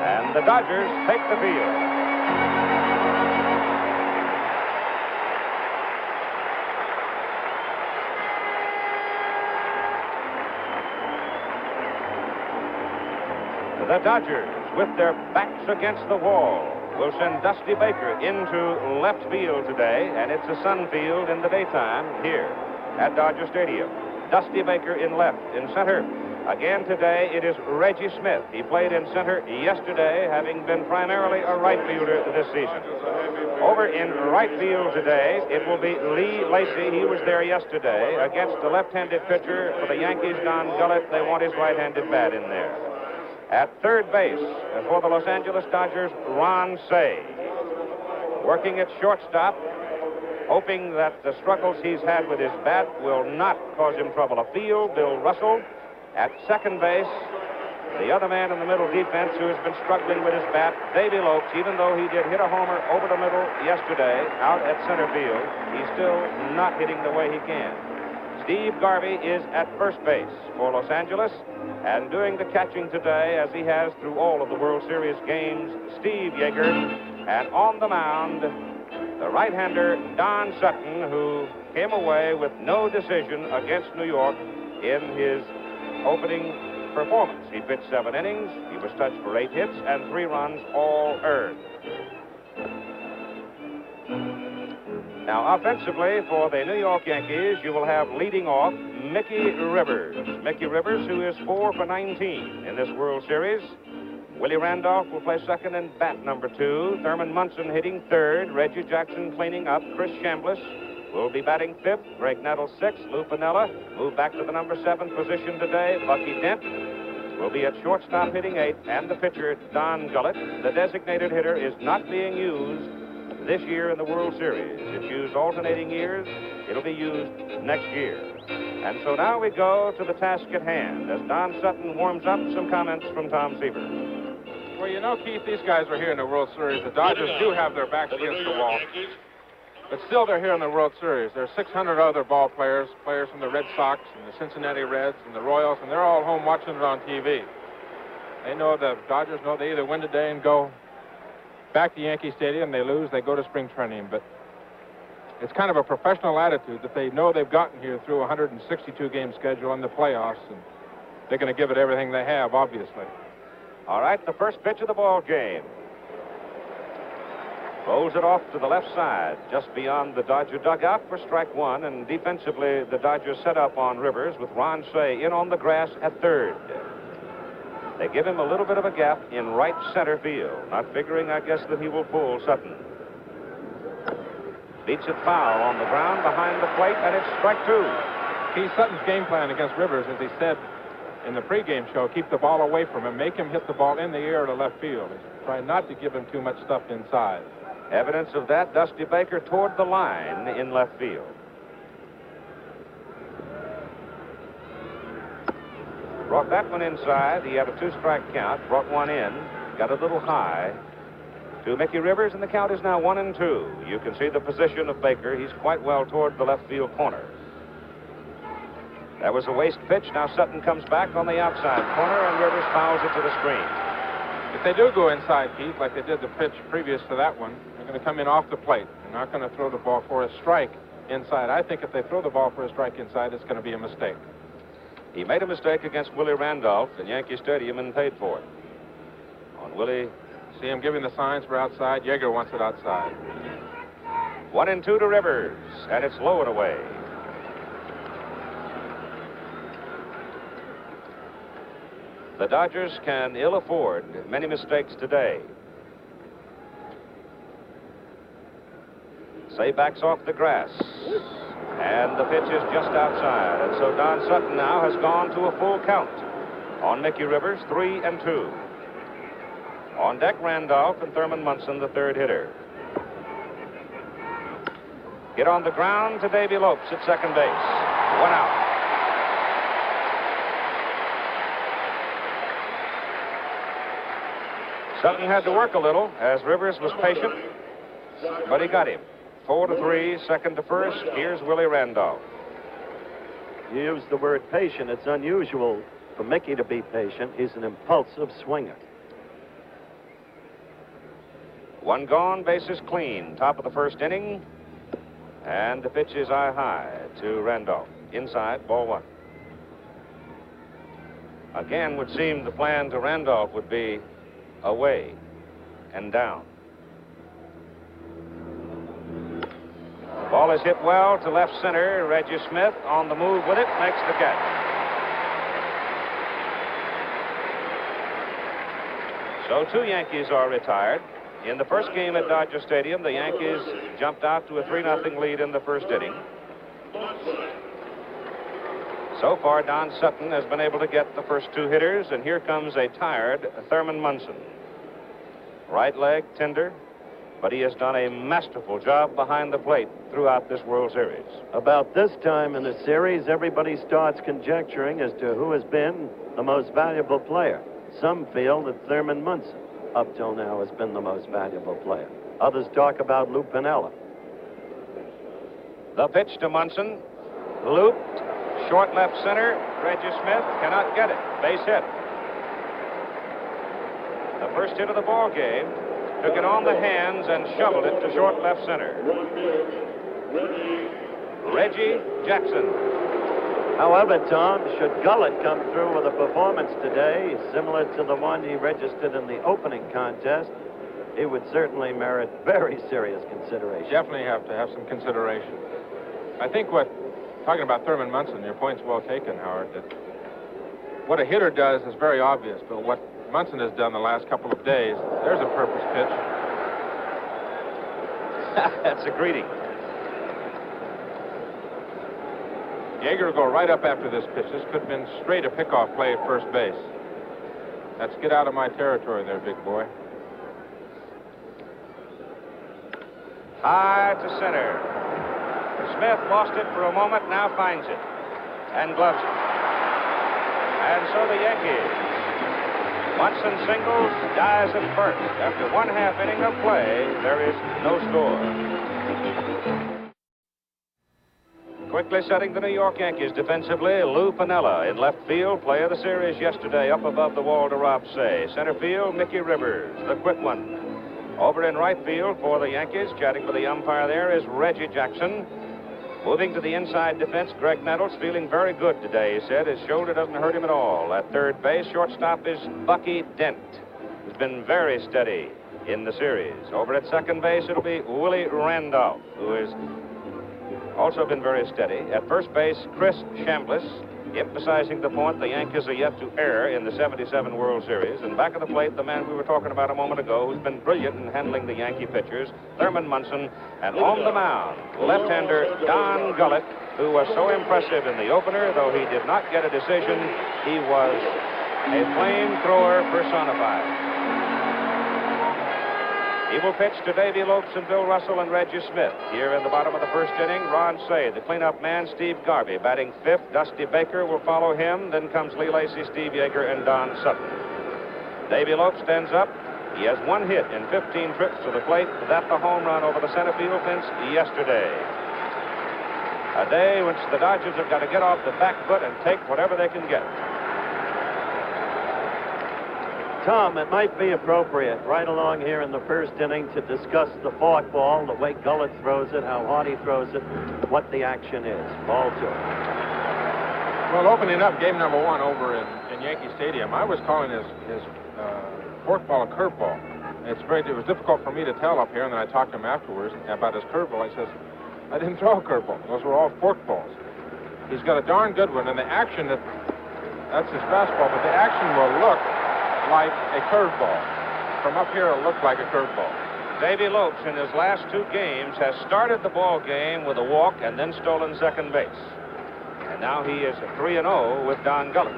And the Dodgers take the field. The Dodgers, with their backs against the wall, will send Dusty Baker into left field today, and it's a sun field in the daytime here at Dodger Stadium. Dusty Baker in left. In center, again today, it is Reggie Smith. He played in center yesterday, having been primarily a right fielder this season. Over in right field today, it will be Lee Lacy. He was there yesterday against the left-handed pitcher for the Yankees, Don Gullett. They want his right-handed bat in there. At third base for the Los Angeles Dodgers, Ron Cey. Working at shortstop, hoping that the struggles he's had with his bat will not cause him trouble afield, Bill Russell. At second base, the other man in the middle defense who has been struggling with his bat, Davy Lopes. Even though he did hit a homer over the middle yesterday out at center field, he's still not hitting the way he can. Steve Garvey is at first base for Los Angeles, and doing the catching today, as he has through all of the World Series games, Steve Yeager. And on the mound, the right-hander Don Sutton, who came away with no decision against New York in his opening performance. He pitched 7 innings, he was touched for 8 hits, and 3 runs, all earned. Now, offensively, for the New York Yankees, you will have leading off Mickey Rivers. Mickey Rivers, who is 4 for 19 in this World Series. Willie Randolph will play second and bat number 2. Thurman Munson hitting third. Reggie Jackson cleaning up. Chris Chambliss will be batting 5th. Greg Nettles 6th. Lou Piniella moved back to the number 7 position today. Bucky Dent will be at shortstop hitting 8th. And the pitcher, Don Gullett. The designated hitter is not being used this year in the World Series. It's used alternating years. It'll be used next year. And so now we go to the task at hand. As Don Sutton warms up, some comments from Tom Seaver. Well, you know, Keith, these guys are here in the World Series. The Dodgers do have their backs against the wall. But still, they're here in the World Series. There are 600 other ball players from the Red Sox and the Cincinnati Reds and the Royals, and they're all home watching it on TV. They know the Dodgers know they either win today and go back to Yankee Stadium, they lose, they go to spring training. But it's kind of a professional attitude that they know they've gotten here through a 162-game schedule in the playoffs, and they're going to give it everything they have, obviously. All right, the first pitch of the ball game. Rolls it off to the left side, just beyond the Dodger dugout for strike 1, and defensively, the Dodgers set up on Rivers with Ron Cey in on the grass at third. They give him a little bit of a gap in right center field, not figuring, I guess, that he will pull Sutton. Beats it foul on the ground behind the plate, and it's strike 2. Keith, Sutton's game plan against Rivers, as he said in the pregame show, keep the ball away from him, make him hit the ball in the air to left field. Try not to give him too much stuff inside. Evidence of that, Dusty Baker toward the line in left field. Brought that one inside. He had a 2-strike count. Brought one in. Got a little high to Mickey Rivers, and the count is now 1-2. You can see the position of Baker. He's quite well toward the left field corner. That was a waste pitch. Now Sutton comes back on the outside corner, and Rivers fouls it to the screen. If they do go inside, Keith, like they did the pitch previous to that one, they're going to come in off the plate. They're not going to throw the ball for a strike inside. I think if they throw the ball for a strike inside, it's going to be a mistake. He made a mistake against Willie Randolph in Yankee Stadium and paid for it. On Willie. See him giving the signs for outside. Yeager wants it outside. 1-2 to Rivers, and it's low and away. The Dodgers can ill afford many mistakes today. Cey backs off the grass. And the pitch is just outside. And so Don Sutton now has gone to a full count on Mickey Rivers, 3-2. On deck, Randolph and Thurman Munson, the third hitter. Hit on the ground to Davy Lopes at second base. 1 out. Sutton had to work a little as Rivers was patient, but he got him. 4-3, second to first. Here's Willie Randolph. You used the word patient. It's unusual for Mickey to be patient. He's an impulsive swinger. One gone, bases clean. Top of the first inning. And the pitch is eye high to Randolph. Inside, ball one. Again, would seem the plan to Randolph would be away and down. The ball is hit well to left center. Reggie Smith on the move with it, makes the catch. So 2 Yankees are retired. In the first game at Dodger Stadium, the Yankees jumped out to a 3-0 lead in the first inning. So far, Don Sutton has been able to get the first 2 hitters, and here comes a tired Thurman Munson. Right leg tender, but he has done a masterful job behind the plate throughout this World Series. About this time in the series, everybody starts conjecturing as to who has been the most valuable player. Some feel that Thurman Munson, up till now, has been the most valuable player. Others talk about Lou Piniella. The pitch to Munson, looped, short left center. Reggie Smith cannot get it. Base hit. The first hit of the ball game, took it on the hands and shoveled it to short left center. Reggie Jackson. However, Tom, should Gullett come through with a performance today similar to the one he registered in the opening contest, he would certainly merit very serious consideration. Definitely have to have some consideration. I think talking about Thurman Munson, your point's well taken, Howard, that what a hitter does is very obvious, but what Munson has done the last couple of days, there's a purpose pitch. That's a greeting. Yeager will go right up after this pitch. This could have been straight a pickoff play at first base. Let's get out of my territory there, big boy. High to center. Smith lost it for a moment, now finds it. And gloves it. And so the Yankees. Munson singles, dies at first. After 1/2 inning of play, there is no score. Quickly setting the New York Yankees defensively, Lou Piniella in left field, play of the series yesterday, up above the wall to Rob Say. Center field, Mickey Rivers, the quick one. Over in right field for the Yankees, chatting with the umpire there, is Reggie Jackson. Moving to the inside defense, Greg Nettles feeling very good today, he said. His shoulder doesn't hurt him at all. At third base, shortstop is Bucky Dent, who's been very steady in the series. Over at second base, it'll be Willie Randolph, who is also been very steady. At first base, Chris Chambliss, emphasizing the point the Yankees are yet to err in the '77 World Series. And back of the plate, the man we were talking about a moment ago, who's been brilliant in handling the Yankee pitchers, Thurman Munson. And on the mound, left-hander Don Gullett, who was so impressive in the opener, though he did not get a decision, he was a flamethrower personified. He will pitch to Davy Lopes and Bill Russell and Reggie Smith. Here in the bottom of the first inning, Ron Say, the cleanup man, Steve Garvey, batting fifth. Dusty Baker will follow him. Then comes Lee Lacy, Steve Yeager, and Don Sutton. Davy Lopes stands up. He has 1 hit in 15 trips to the plate. That's the home run over the center field fence yesterday. A day which the Dodgers have got to get off the back foot and take whatever they can get. Tom, it might be appropriate right along here in the first inning to discuss the forkball, the way Gullett throws it, how hard he throws it, what the action is. Ball 2. Well, opening up game number 1 over in Yankee Stadium, I was calling his forkball a curveball. It was difficult for me to tell up here, and then I talked to him afterwards about his curveball. He says, I didn't throw a curveball. Those were all forkballs. He's got a darn good one, and the action, that's his fastball, but the action will look like a curveball. From up here, it'll look like a curveball. Davy Lopes, in his last 2 games, has started the ball game with a walk and then stolen second base. And now he is 3-0 with Don Gullett.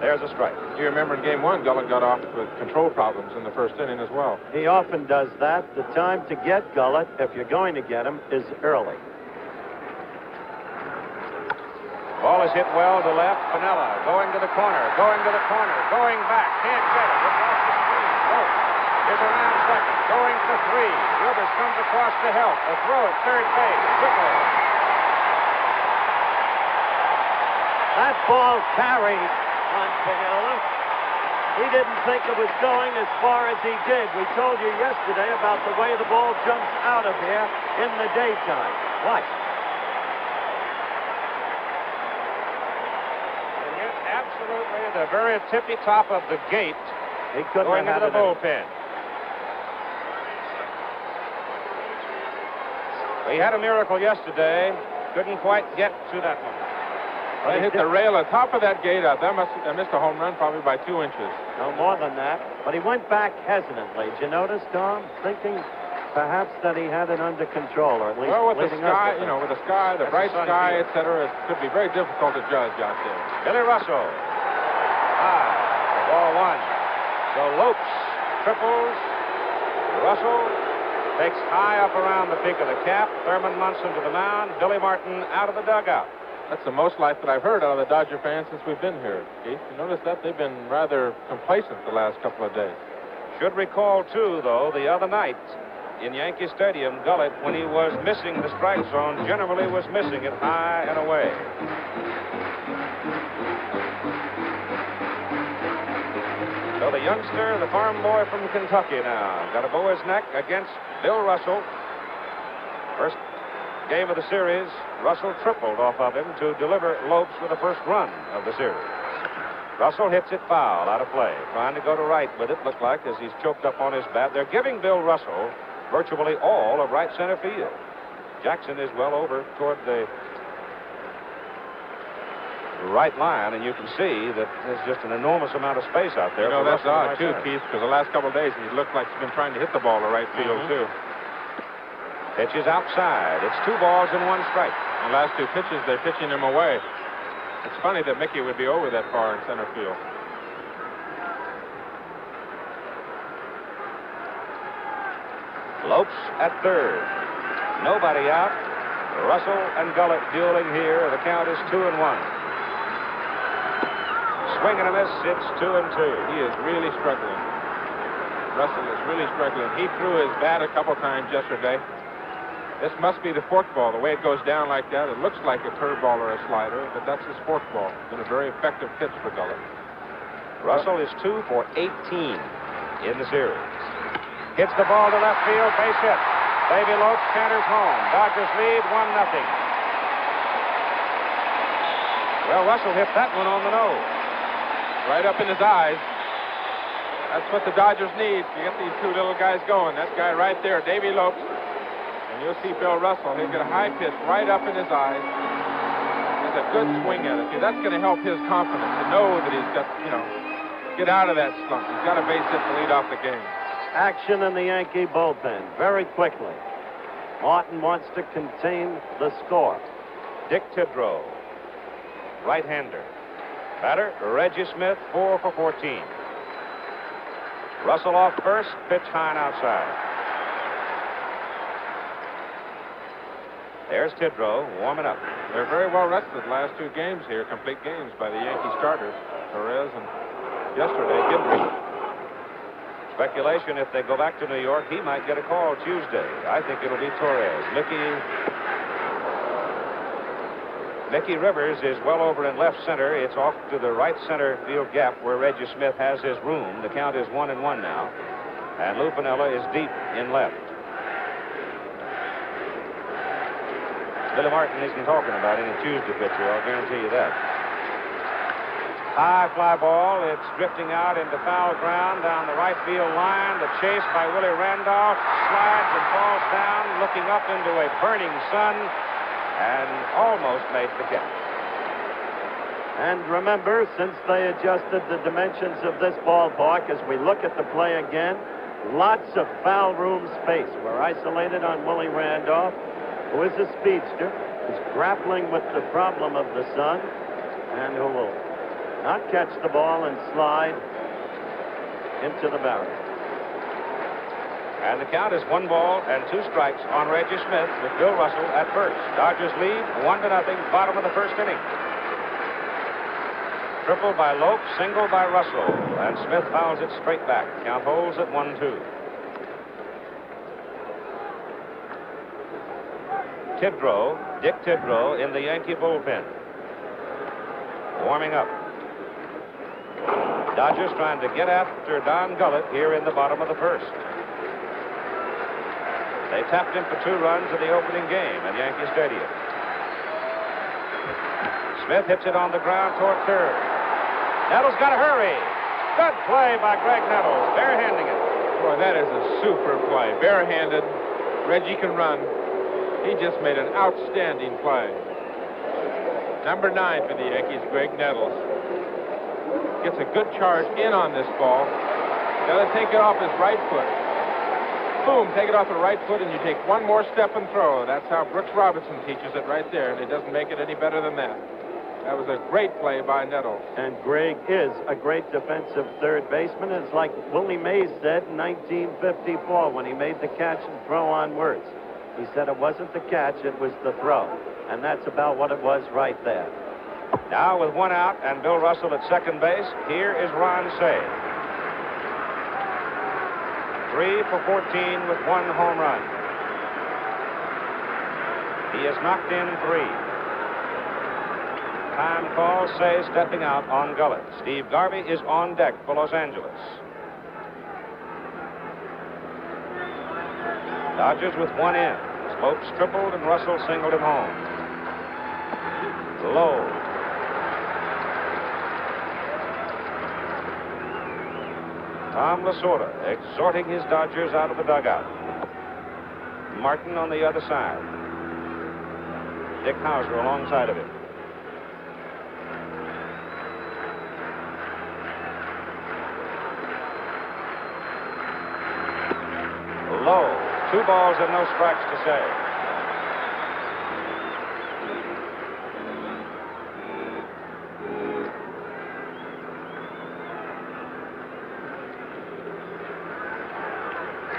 There's a strike. You remember in game 1, Gullett got off with control problems in the first inning as well. He often does that. The time to get Gullett, if you're going to get him, is early. Ball is hit well to left. Piniella going to the corner, going back. Can't get it. Across the screen. Lopes is around second, going for 3. Rivers comes across to help. A throw, third base. Quickly. That ball carried on Piniella. He didn't think it was going as far as he did. We told you yesterday about the way the ball jumps out of here in the daytime. Watch. And hit absolutely the very tippy top of the gate. He couldn't going have into the had it bullpen. We had a miracle yesterday. Couldn't quite get to that one. They hit the rail on top of that gate. That missed a home run probably by 2 inches. No more than that. But he went back hesitantly. Did you notice, Tom? Thinking perhaps that he had it under control, or at least well, with the leading us sky, to you know, with the sky, the bright sky, etc., it could be very difficult to judge out there. Billy Russell. Ball one. So Lopes triples. Russell takes high up around the peak of the cap. Thurman Munson to the mound. Billy Martin out of the dugout. That's the most life that I've heard out of the Dodger fans since we've been here, Keith. You notice that they've been rather complacent the last couple of days. Should recall, too, though, the other night in Yankee Stadium, Gullett, when he was missing the strike zone, generally was missing it high and away. So the youngster, the farm boy from Kentucky now, got a bow his neck against Bill Russell. First game of the series, Russell tripled off of him to deliver Lopes with the first run of the series. Russell hits it foul, out of play. Trying to go to right with it, looked like, as he's choked up on his bat. They're giving Bill Russell virtually all of right center field. Jackson is well over toward the right line, and you can see that there's just an enormous amount of space out there. You know, that's odd, too, center. Keith, because the last couple of days he looked like he's been trying to hit the ball to right field, too. Pitch is outside. It's 2 balls and 1 strike. The last 2 pitches, they're pitching him away. It's funny that Mickey would be over that far in center field. Lopes at third. Nobody out. Russell and Gullett dueling here. The count is 2-1. Swing and a miss. It's 2-2. He is really struggling. Russell is really struggling. He threw his bat a couple times yesterday. This must be the forkball. The way it goes down like that, it looks like a curveball or a slider, but that's his forkball. Been a very effective pitch for Gullett. Russell is 2 for 18 in the series. Hits the ball to left field, base hit. Baby Lopes canters home. Dodgers lead 1-0. Well, Russell hit that one on the nose. Right up in his eyes. That's what the Dodgers need to get these 2 little guys going. That guy right there, Davy Lopes. And you'll see Bill Russell. He's got a high pitch right up in his eyes. He's a good swing at it. See, that's going to help his confidence to know that he's got, get out of that slump. He's got a base hit to lead off the game. Action in the Yankee bullpen very quickly. Martin wants to contain the score. Dick Tidrow, right-hander. Batter, Reggie Smith, 4 for 14. Russell off first, pitch high and outside. There's Tidrow warming up. They're very well rested the last 2 games here, complete games by the Yankee starters, Torres and yesterday, Gilbert. Speculation, if they go back to New York, he might get a call Tuesday. I think it'll be Torres. Mickey Rivers is well over in left center. It's off to the right center field gap where Reggie Smith has his room. The count is 1-1 now. And Lou Piniella is deep in left. Billy Martin isn't talking about any Tuesday pitcher, I'll guarantee you that. High fly ball. It's drifting out into foul ground down the right field line. The chase by Willie Randolph slides and falls down, looking up into a burning sun, and almost made the catch. And remember, since they adjusted the dimensions of this ballpark, as we look at the play again, lots of foul room space. We're isolated on Willie Randolph, who is a speedster, who's grappling with the problem of the sun, and who will not catch the ball and slide into the barrel. And the count is 1 ball and 2 strikes on Reggie Smith with Bill Russell at first. Dodgers lead 1-0, bottom of the first inning. Triple by Lopes, single by Russell, and Smith fouls it straight back. Count holds at 1-2. Tidrow, Dick Tidrow in the Yankee bullpen. Warming up. Dodgers trying to get after Don Gullett here in the bottom of the first. They tapped him for 2 runs in the opening game at Yankee Stadium. Smith hits it on the ground toward third. Nettles got to hurry. Good play by Greg Nettles, barehanding it. Boy, that is a super play. Barehanded. Reggie can run. He just made an outstanding play. Number 9 for the Yankees, Greg Nettles. Gets a good charge in on this ball. Got to take it off his right foot. Boom, take it off the right foot, and you take one more step and throw. That's how Brooks Robinson teaches it right there, and it doesn't make it any better than that. That was a great play by Nettles. And Greg is a great defensive third baseman. It's like Willie Mays said in 1954 when he made the catch and throw on Wirtz. He said it wasn't the catch, it was the throw. And that's about what it was right there. Now with 1 out and Bill Russell at second base, here is Ron Cey. 3 for 14 with 1 home run. He has knocked in 3. Time call, Cey stepping out on Gullett. Steve Garvey is on deck for Los Angeles. Dodgers with 1 in. Slopes tripled and Russell singled him home. Low. Tom Lasorda exhorting his Dodgers out of the dugout. Martin on the other side. Dick Hauser alongside of him. Low. 2 balls and no strikes to Cey.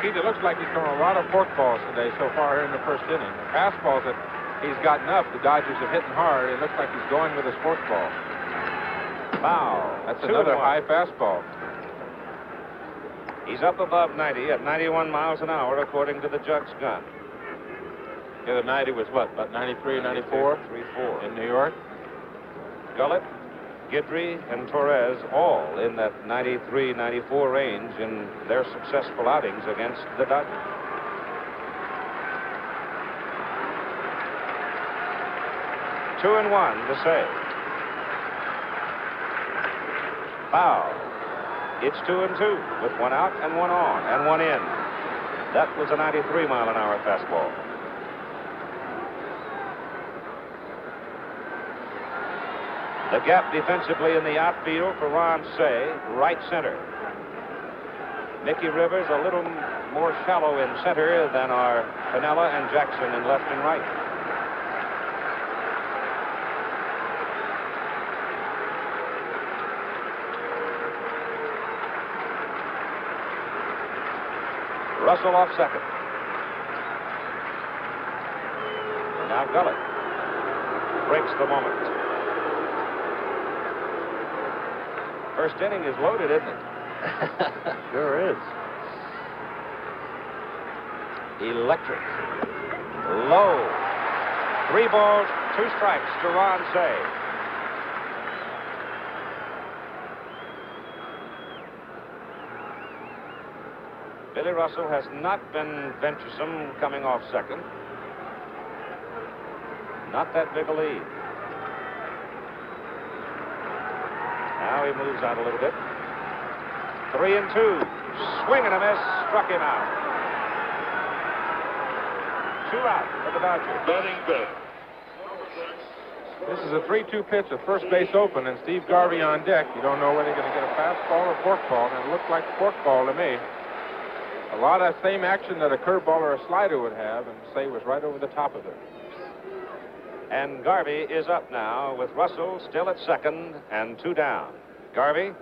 It looks like he's throwing a lot of forkballs today so far here in the first inning. The fastballs that he's gotten up, the Dodgers have hitting hard. It looks like he's going with his forkball. Foul. That's another high fastball. He's up above 90 at 91 miles an hour, according to the Jugs gun. The other 90 was what, about 93, 94? 3-4. In New York? Gullett, Guidry, and Torres all in that 93-94 range in their successful outings against the Dodgers. Two and 1 to Cey. Foul. It's 2 and 2 with 1 out and 1 on and 1 in. That was a 93-mile-an-hour fastball. The gap defensively in the outfield for Ron Cey, right center. Mickey Rivers a little more shallow in center than are Piniella and Jackson in left and right. Russell off second. And now Gullett breaks the moment. First inning is loaded, isn't it? Sure is. Electric. Low. 3 balls, 2 strikes to Ron Cey. Billy Russell has not been venturesome coming off second. Not that big a lead. Now he moves out a little bit. 3 and 2. Swing and a miss. Struck him out. 2 out for the Dodgers. Batting fifth. This is a 3-2 pitch, a first base open, and Steve Garvey on deck. You don't know whether you're going to get a fastball or forkball, and it looked like forkball to me. A lot of same action that a curveball or a slider would have, and Cey was right over the top of it. And Garvey is up now with Russell still at second and 2 down. Garvey,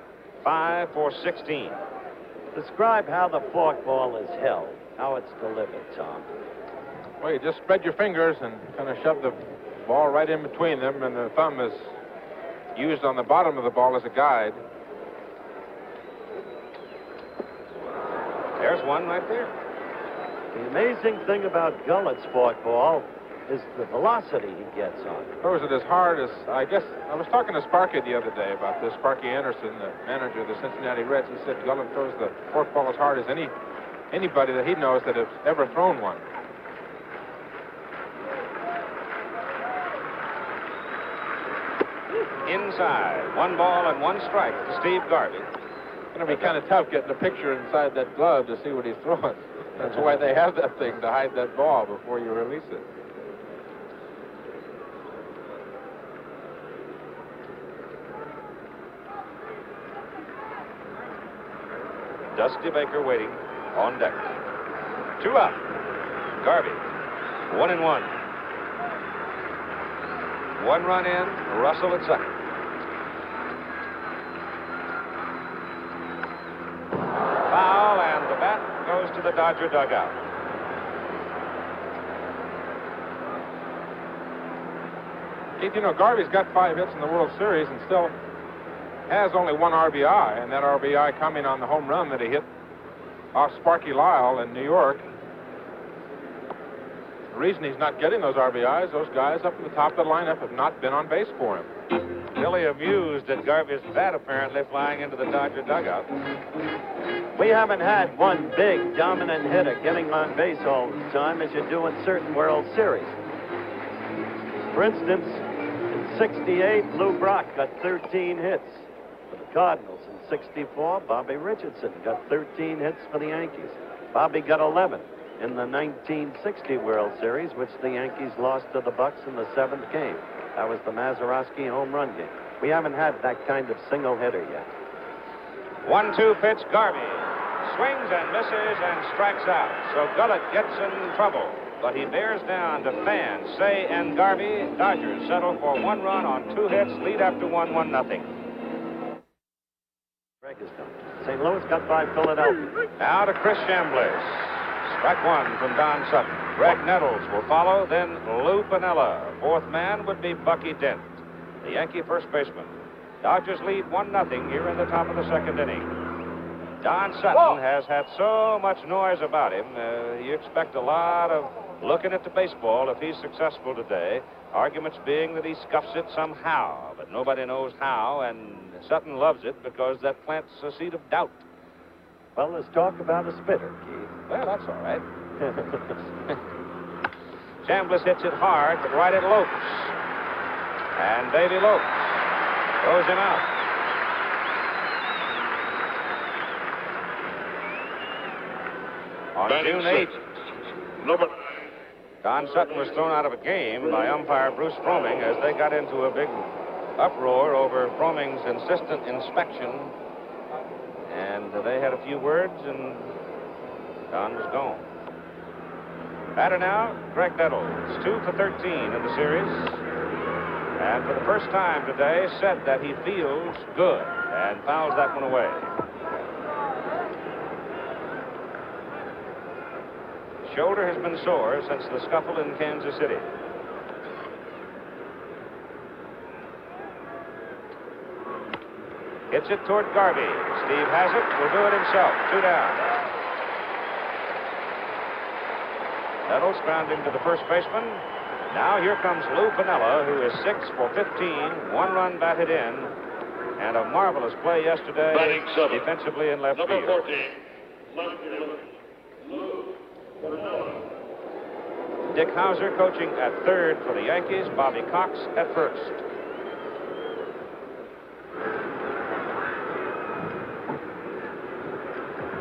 5 for 16. Describe how the forkball is held, how it's delivered, Tom. Well, you just spread your fingers and kind of shove the ball right in between them, and the thumb is used on the bottom of the ball as a guide. There's one right there. The amazing thing about Gullett's forkball, is the velocity he gets on. Throws it as hard as, I guess, I was talking to Sparky the other day about this. Sparky Anderson, the manager of the Cincinnati Reds. He said Gullett throws the forkball as hard as anybody that he knows that has ever thrown one. Inside, 1 ball and 1 strike to Steve Garvey. It's going to be kind of tough getting a picture inside that glove to see what he's throwing. That's why they have that thing, to hide that ball before you release it. Dusty Baker waiting on deck. 2 up. Garvey, 1-1. 1 run in, Russell at second. Foul, and the bat goes to the Dodger dugout. Keith, you know, Garvey's got 5 hits in the World Series and still has only 1 RBI, and that RBI coming on the home run that he hit off Sparky Lyle in New York. The reason he's not getting those RBIs, those guys up at the top of the lineup have not been on base for him. Really amused at Garvey's bat apparently flying into the Dodger dugout. We haven't had one big dominant hitter getting on base all the time as you do in certain World Series. For instance, in '68, Lou Brock got 13 hits for the Cardinals. In '64, Bobby Richardson got 13 hits for the Yankees. Bobby got 11 in the 1960 World Series, which the Yankees lost to the Bucks in the 7th game. That was the Mazeroski home run game. We haven't had that kind of single hitter yet. 1-2 pitch, Garvey swings and misses and strikes out. So Gullett gets in trouble, but he bears down to fans. Say and Garvey, Dodgers settle for 1 run on 2 hits, lead after 1-0. Greg is done. St. Louis got 5 Philadelphia. Now to Chris Chambliss. Strike 1 from Don Sutton. Greg Nettles will follow, then Lou Piniella. 4th man would be Bucky Dent, the Yankee first baseman. Dodgers lead 1-0 here in the top of the 2nd inning. Don Sutton has had so much noise about him. You expect a lot of looking at the baseball if he's successful today. Arguments being that he scuffs it somehow, but nobody knows how, and Sutton loves it because that plants a seed of doubt. Well, let's talk about a spitter, Keith. Well, that's all right. Chambliss hits it hard, but right at Lopes. And Davy Lopes throws him out. On June 8th, Number Don Sutton was thrown out of a game by umpire Bruce Froemming as they got into a big uproar over Froemming's insistent inspection. And they had a few words, and Don was gone. Batter now, Greg Nettles, 2 for 13 in the series. And for the first time today, said that he feels good and fouls that one away. Shoulder has been sore since the scuffle in Kansas City. Hits it toward Garvey. Steve has it. Will do it himself. 2 down. Nettles grounding to the first baseman. Now here comes Lou Piniella, who is 6 for 15. 1 run batted in. And a marvelous play yesterday defensively in left number field. 14. Lou Piniella. Dick Hauser coaching at third for the Yankees. Bobby Cox at first.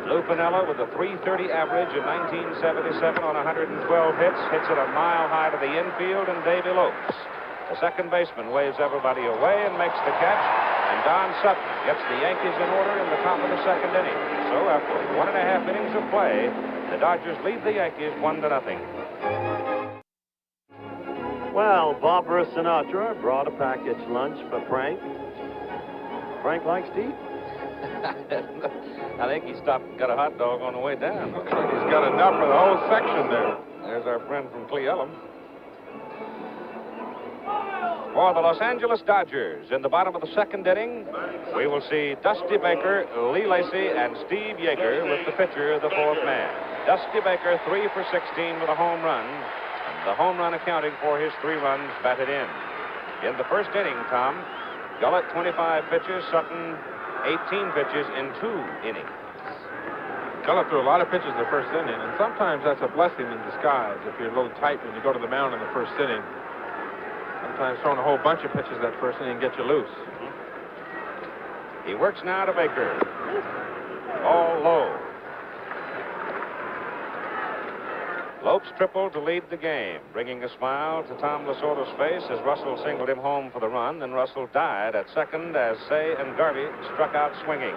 Lou Piniella with a .330 average in 1977 on 112 hits. Hits it a mile high to the infield, and Davy Lopes, the second baseman, waves everybody away and makes the catch. And Don Sutton gets the Yankees in order in the top of the 2nd inning. So after 1.5 innings of play, the Dodgers lead the Yankees 1-0. Well, Barbara Sinatra brought a package lunch for Frank. Frank likes to eat. I think he stopped and got a hot dog on the way down. Looks like he's got enough for the whole section there. There's our friend from Cle Elum. For the Los Angeles Dodgers, in the bottom of the 2nd inning, we will see Dusty Baker, Lee Lacy, and Steve Yeager with the pitcher, the 4th man. Dusty Baker, 3 for 16 with a home run. And the home run accounting for his 3 runs batted in. In the first inning, Tom, Gullett 25 pitches, Sutton 18 pitches in 2 innings. Gullett threw a lot of pitches in the first inning, and sometimes that's a blessing in disguise if you're a little tight when you go to the mound in the first inning. Sometimes throwing a whole bunch of pitches that first inning gets you loose. He works now to Baker. All low. Lopes tripled to lead the game, bringing a smile to Tom Lasorda's face as Russell singled him home for the run. Then Russell died at second as Say and Garvey struck out swinging.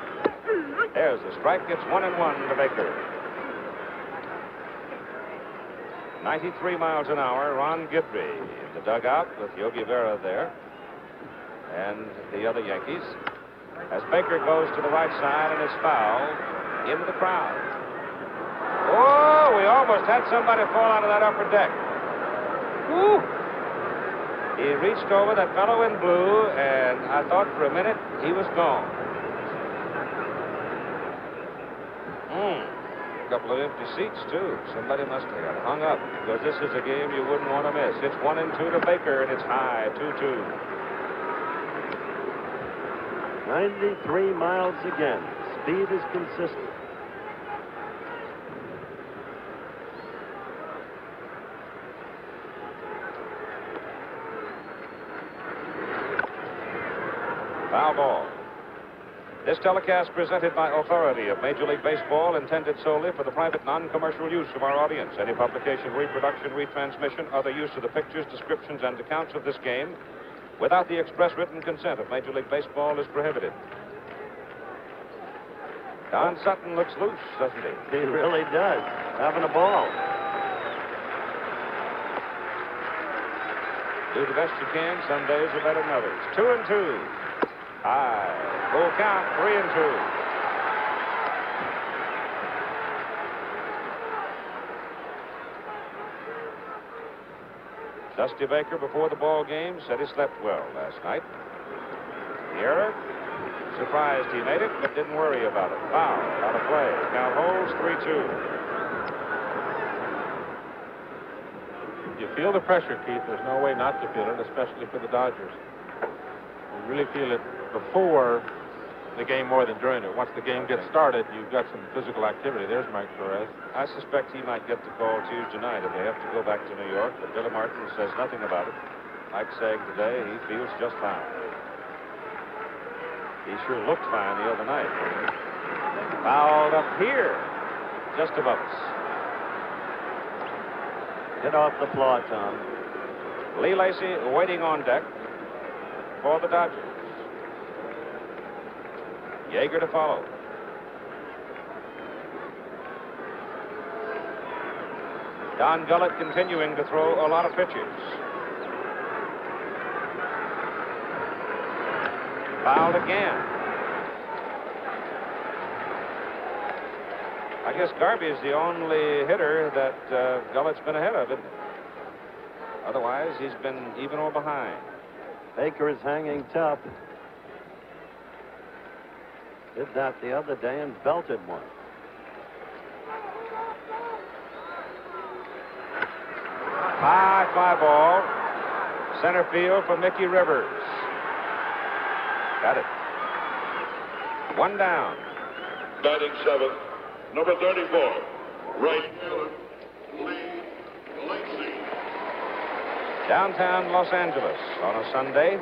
There's the strike. It's 1-1 to Baker. 93 miles an hour. Ron Guidry in the dugout with Yogi Berra there and the other Yankees. As Baker goes to the right side and is fouled into the crowd. Oh, we almost had somebody fall out of that upper deck. Woo! He reached over that fellow in blue, and I thought for a minute he was gone. A couple of empty seats, too. Somebody must have got hung up, because this is a game you wouldn't want to miss. It's 1-2 to Baker, and it's high, 2-2. 93 miles again. Speed is consistent. Foul ball. This telecast presented by authority of Major League Baseball, intended solely for the private non-commercial use of our audience. Any publication, reproduction, retransmission, other use of the pictures, descriptions, and accounts of this game without the express written consent of Major League Baseball is prohibited. Don Sutton looks loose, doesn't he? He really does. Having a ball. Do the best you can. Some days are better than others. 2-2. High. Full count. 3-2. Dusty Baker, before the ball game, said he slept well last night. The error, surprised he made it, but didn't worry about it. Foul, out of play. Count holds, 3-2. You feel the pressure, Keith. There's no way not to feel it, especially for the Dodgers. You really feel it before the game more than during it. Once the game gets started, you've got some physical activity. There's Mike Torres. I suspect he might get the call Tuesday night if they have to go back to New York, but Billy Martin says nothing about it. Mike's saying today he feels just fine. He sure looked fine the other night. Fouled up here, just above us. Get off the floor, Tom. Lee Lacy waiting on deck for the Dodgers. Yeager to follow. Don Gullett continuing to throw a lot of pitches. Fouled again. I guess Garvey is the only hitter that Gullett's been ahead of, isn't it? Otherwise, he's been even or behind. Baker is hanging tough. Did that the other day and belted one. High fly ball. Center field for Mickey Rivers. Got it. One down. Batting seventh, number 34, right fielder, Lee Lacy. Downtown Los Angeles on a Sunday.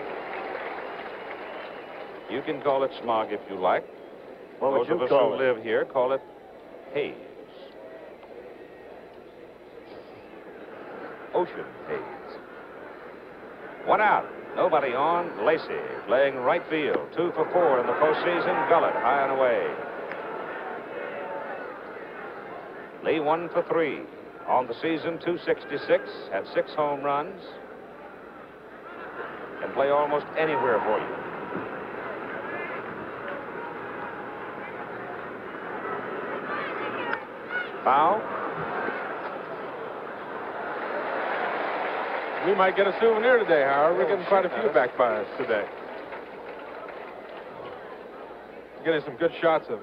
You can call it smog if you like. What would Those of you us call who it? live here call it haze. Ocean haze. One out. Nobody on. Lacy playing right field. 2 for 4 in the postseason. Gullett high and away. Lee 1 for 3. On the season, 266. Had 6 home runs. Can play almost anywhere for you. Foul. We might get a souvenir today, Howard. We're getting quite a few backfires today. Getting some good shots of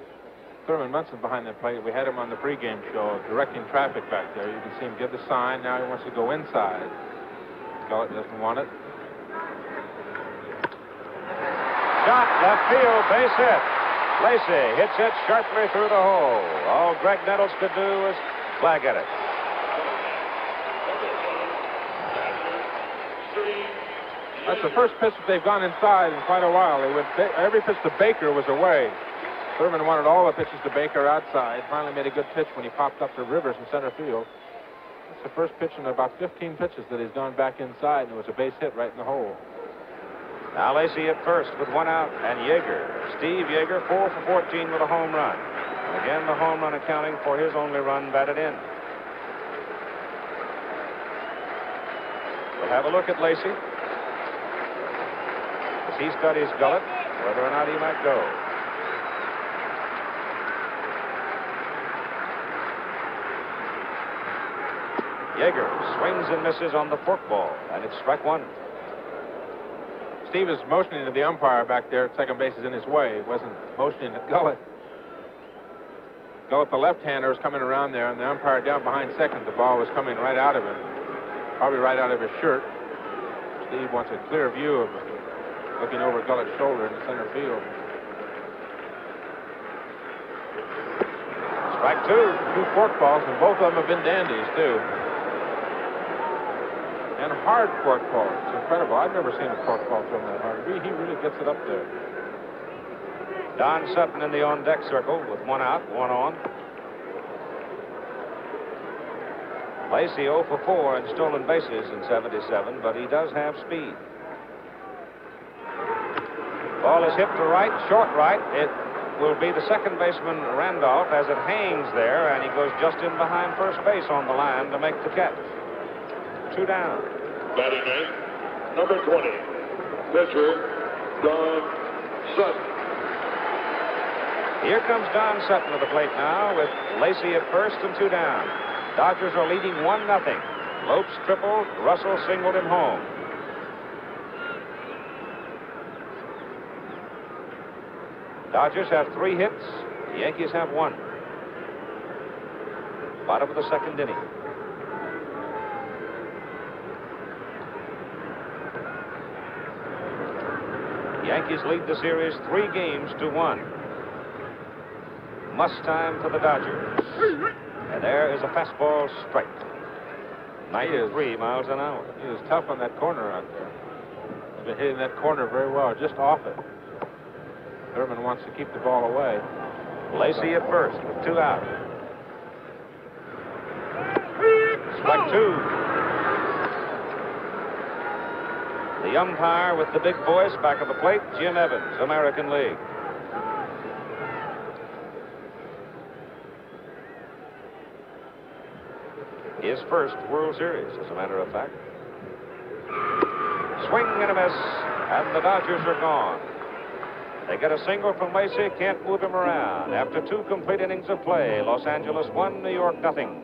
Thurman Munson behind the plate. We had him on the pregame show directing traffic back there. You can see him give the sign. Now he wants to go inside. Gullett doesn't want it. Shot, left field, base hit. Lacey hits it sharply through the hole. All Greg Nettles could do was flag at it. That's the first pitch that they've gone inside in quite a while. Every pitch to Baker was away. Thurman wanted all the pitches to Baker outside. Finally made a good pitch when he popped up to Rivers in center field. That's the first pitch in about 15 pitches that he's gone back inside, and it was a base hit right in the hole. Now Lacey at first with one out, and Yeager, Steve Yeager, 4 for 14 with a home run. And again, the home run accounting for his only run batted in. We'll have a look at Lacey as he studies Gullett, whether or not he might go. Yeager swings and misses on the forkball, and it's strike one. Steve is motioning to the umpire back there at second base is in his way. He wasn't motioning at Gullett. Gullett, the left-hander, was coming around there, and the umpire down behind second. The ball was coming right out of him, probably right out of his shirt. Steve wants a clear view of looking over Gullett's shoulder in the center field. Strike two. 2 forkballs, and both of them have been dandies, too. And hard forkball. It's incredible. I've never seen a forkball thrown that hard. He really gets it up there. Don Sutton in the on-deck circle with one out, one on. Lacey 0 for 4 in stolen bases in 77, but he does have speed. Ball is hit to right, short right. It will be the second baseman, Randolph, as it hangs there, and he goes just in behind first base on the line to make the catch. 2 down. Batting in, number 20, pitcher Don Sutton. Here comes Don Sutton to the plate now with Lacey at first and 2 down. Dodgers are leading 1-0. Lopes tripled, Russell singled him home. Dodgers have 3 hits. The Yankees have 1. Bottom of the second inning. The Yankees lead the series 3 games to 1. Must time for the Dodgers. And there is a fastball strike. 93 miles an hour. He was tough on that corner out there. He's been hitting that corner very well, just off it. Thurman wants to keep the ball away. Lacey at first with 2 out. Strike 2. The umpire with the big voice back of the plate, Jim Evans, American League. His first World Series, as a matter of fact. Swing and a miss, and the Dodgers are gone. They get a single from Lacey, can't move him around. After 2 complete innings of play, Los Angeles 1, New York 0.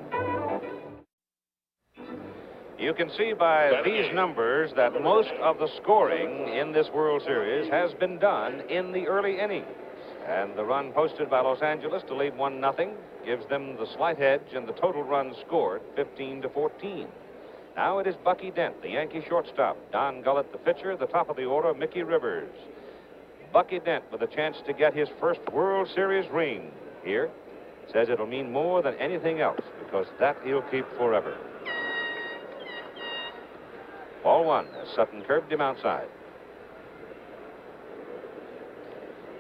You can see by these numbers that most of the scoring in this World Series has been done in the early innings. And the run posted by Los Angeles to lead 1-0 gives them the slight edge and the total runs scored 15-14. Now it is Bucky Dent, the Yankee shortstop, Don Gullett, the pitcher, the top of the order, Mickey Rivers. Bucky Dent with a chance to get his first World Series ring here. Says it'll mean more than anything else because that he'll keep forever. Ball 1 as Sutton curved him outside.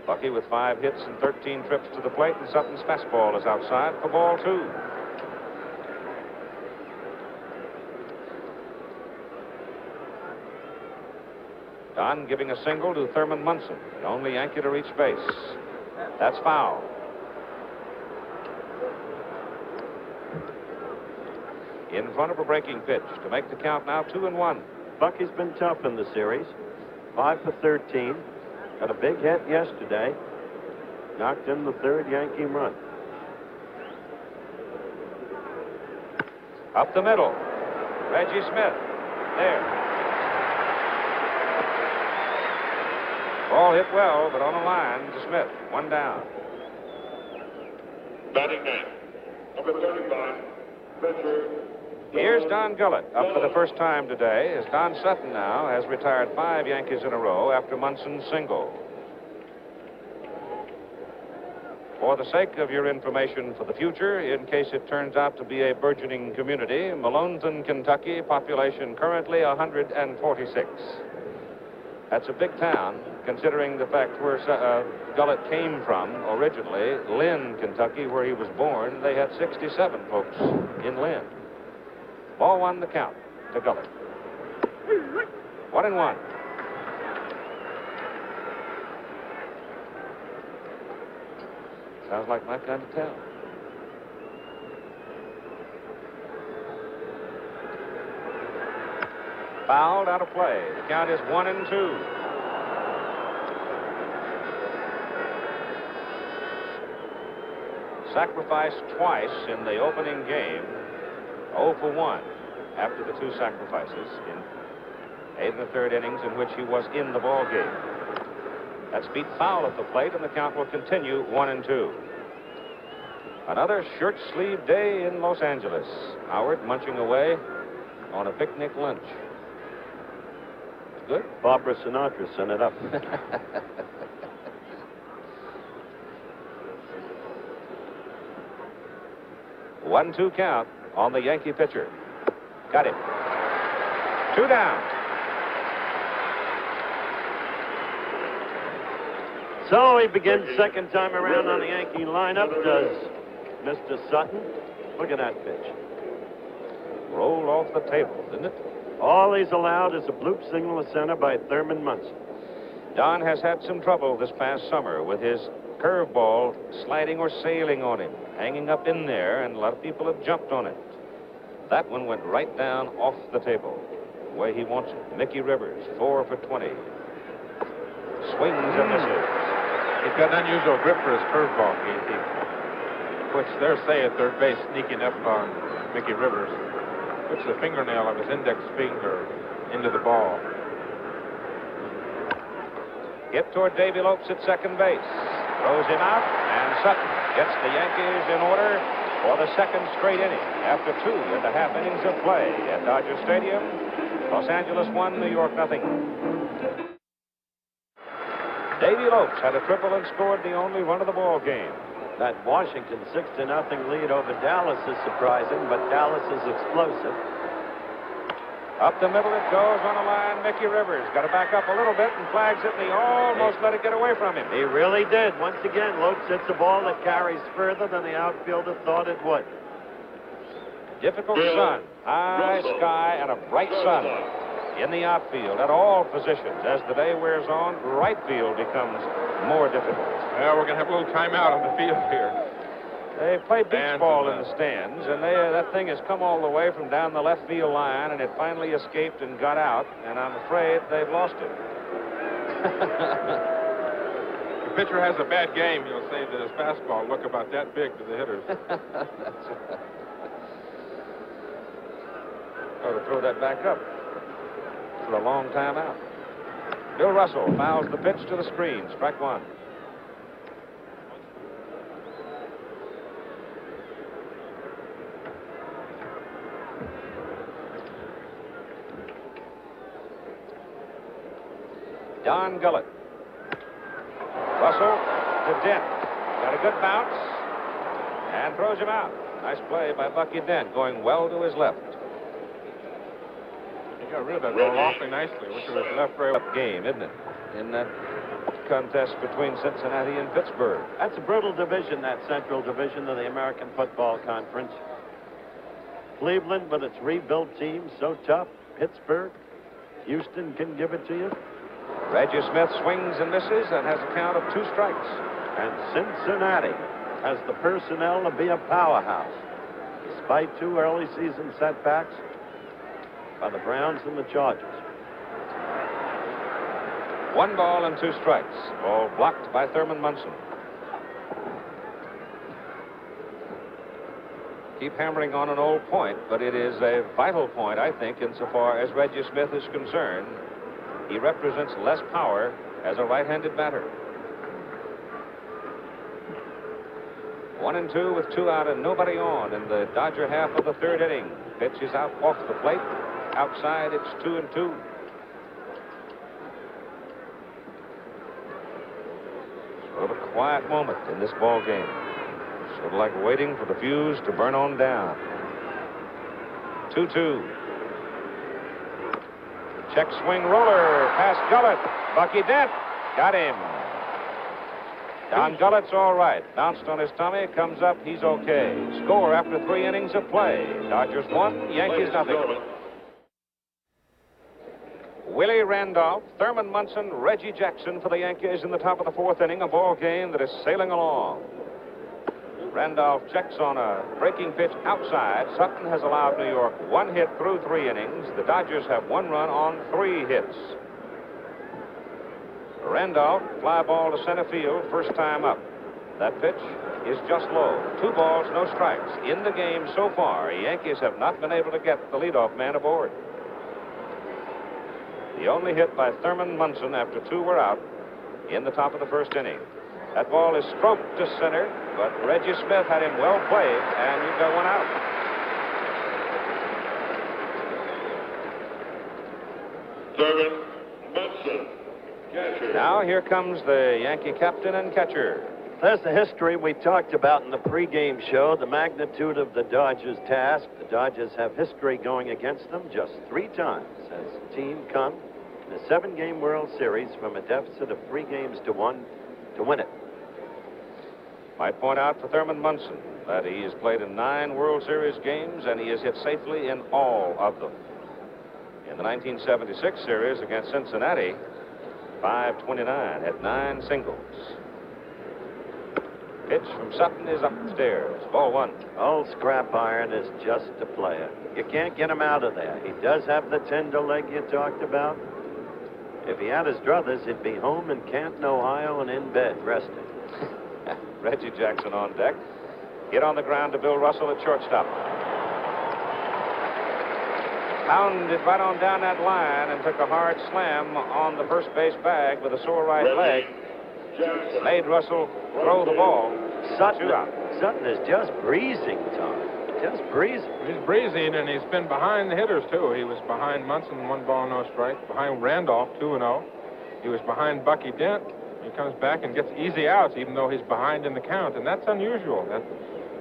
Bucky with 5 hits and 13 trips to the plate, and Sutton's fastball is outside for ball 2. Don giving a single to Thurman Munson, the only Yankee to reach base. That's foul. In front of a breaking pitch to make the count now 2-1. Bucky's been tough in the series. 5 for 13. Got a big hit yesterday. Knocked in the 3rd Yankee run. Up the middle. Reggie Smith. There. Ball hit well, but on a line to Smith. 1 down. Batting ninth, number 35, pitcher. Here's Don Gullett up for the first time today, as Don Sutton now has retired 5 Yankees in a row after Munson's single. For the sake of your information for the future, in case it turns out to be a burgeoning community, Maloneton, Kentucky, population currently 146. That's a big town, considering the fact where Gullett came from originally, Lynn, Kentucky, where he was born. They had 67 folks in Lynn. Ball 1 the count to Gullett. 1-1. Sounds like my kind of town. Fouled, out of play. The count is 1-2. Sacrificed twice in the opening game. 0 for 1 after the 2 sacrifices in 8 1/3 innings in which he was in the ball game. That's beat foul at the plate, and the count will continue 1-2. Another shirt sleeve day in Los Angeles. Howard munching away on a picnic lunch. Good. Barbara Sinatra sent it up. 1-2 count on the Yankee pitcher. Got him. 2 down. So he begins second time around on the Yankee lineup, does Mr. Sutton. Look at that pitch. Rolled off the table, didn't it? All he's allowed is a bloop single to center by Thurman Munson. Don has had some trouble this past summer with his curveball sliding or sailing on him, hanging up in there, and a lot of people have jumped on it. That one went right down off the table, the way he wants it. Mickey Rivers, 4 for 20. Swings and misses. He's got an unusual grip for his curveball, Keith. Which they're saying at third base, sneaking up on Mickey Rivers. Puts the fingernail of his index finger into the ball. Hit toward Davy Lopes at second base. Throws him out, and Sutton gets the Yankees in order for the second straight inning after 2.5 innings of play at Dodger Stadium. Los Angeles 1, New York 0. Davy Lopes had a triple and scored the only run of the ball game. That Washington 6-0 lead over Dallas is surprising, but Dallas is explosive. Up the middle it goes on a line. Mickey Rivers got to back up a little bit and flags it, and he almost let it get away from him. He really did. Once again, Lopes hits a ball that carries further than the outfielder thought it would. Difficult sun, high sky, and a bright sun in the outfield at all positions. As the day wears on, right field becomes more difficult. Well, we're going to have a little timeout on the field here. They play beach Fans ball and in the stands, and that thing has come all the way from down the left field line, and it finally escaped and got out, and I'm afraid they've lost it. The pitcher has a bad game, you'll say that his fastball look about that big to the hitters. That's right. Ought to throw that back up for a long time out. Bill Russell fouls the pitch to the screen. Strike 1. Don Gullett. Russell to Dent. Got a good bounce and throws him out. Nice play by Bucky Dent, going well to his left. He got rid of that ball awfully nicely, which was left rail. Up game, isn't it? In that contest between Cincinnati and Pittsburgh. That's a brutal division, that Central Division of the American Football Conference. Cleveland, with its rebuilt team, so tough. Pittsburgh, Houston can give it to you. Reggie Smith swings and misses and has a count of 2 strikes. And Cincinnati has the personnel to be a powerhouse, despite 2 early season setbacks by the Browns and the Chargers. 1 ball and 2 strikes. Ball blocked by Thurman Munson. Keep hammering on an old point, but it is a vital point, I think, insofar as Reggie Smith is concerned. He represents less power as a right-handed batter. 1-2 with 2 out and nobody on in the Dodger half of the third inning. Pitch is out off the plate. Outside, it's 2-2. Sort of a quiet moment in this ball game. Sort of like waiting for the fuse to burn on down. 2-2. Check swing roller past Gullett. Bucky Dent got him. Don Gullett's all right. Bounced on his tummy, comes up, he's okay. Score after 3 innings of play. Dodgers 1, Yankees nothing. Willie Randolph, Thurman Munson, Reggie Jackson for the Yankees in the top of the 4th inning, a ball game that is sailing along. Randolph checks on a breaking pitch outside. Sutton has allowed New York 1 hit through 3 innings. The Dodgers have 1 run on 3 hits. Randolph, fly ball to center field, first time up. That pitch is just low. 2 balls, no strikes. In the game so far, Yankees have not been able to get the leadoff man aboard. The only hit by Thurman Munson after 2 were out in the top of the 1st inning. That ball is stroked to center, but Reggie Smith had him well played, and you've got 1 out. Thurman Munson, catcher. Now here comes the Yankee captain and catcher. There's the history we talked about in the pregame show, the magnitude of the Dodgers' task. The Dodgers have history going against them just 3 times as a team come in a 7-game World Series from a deficit of 3 games to 1 to win it. Might point out for Thurman Munson that he has played in 9 World Series games, and he has hit safely in all of them. In the 1976 series against Cincinnati, .529, had 9 singles. Pitch from Sutton is upstairs. Ball 1. Old Scrap Iron is just a player. You can't get him out of there. He does have the tender leg you talked about. If he had his druthers, he'd be home in Canton, Ohio, and in bed resting. Reggie Jackson on deck. Hit on the ground to Bill Russell at shortstop. Pounded right on down that line and took a hard slam on the first base bag with a sore right leg. Made Russell throw the ball. 2 out. Sutton is just breezing, Tom. Just breezing. He's breezing, and he's been behind the hitters, too. He was behind Munson, 1 ball, no strike. Behind Randolph, 2-0. He was behind Bucky Dent. He comes back and gets easy outs, even though he's behind in the count, and that's unusual.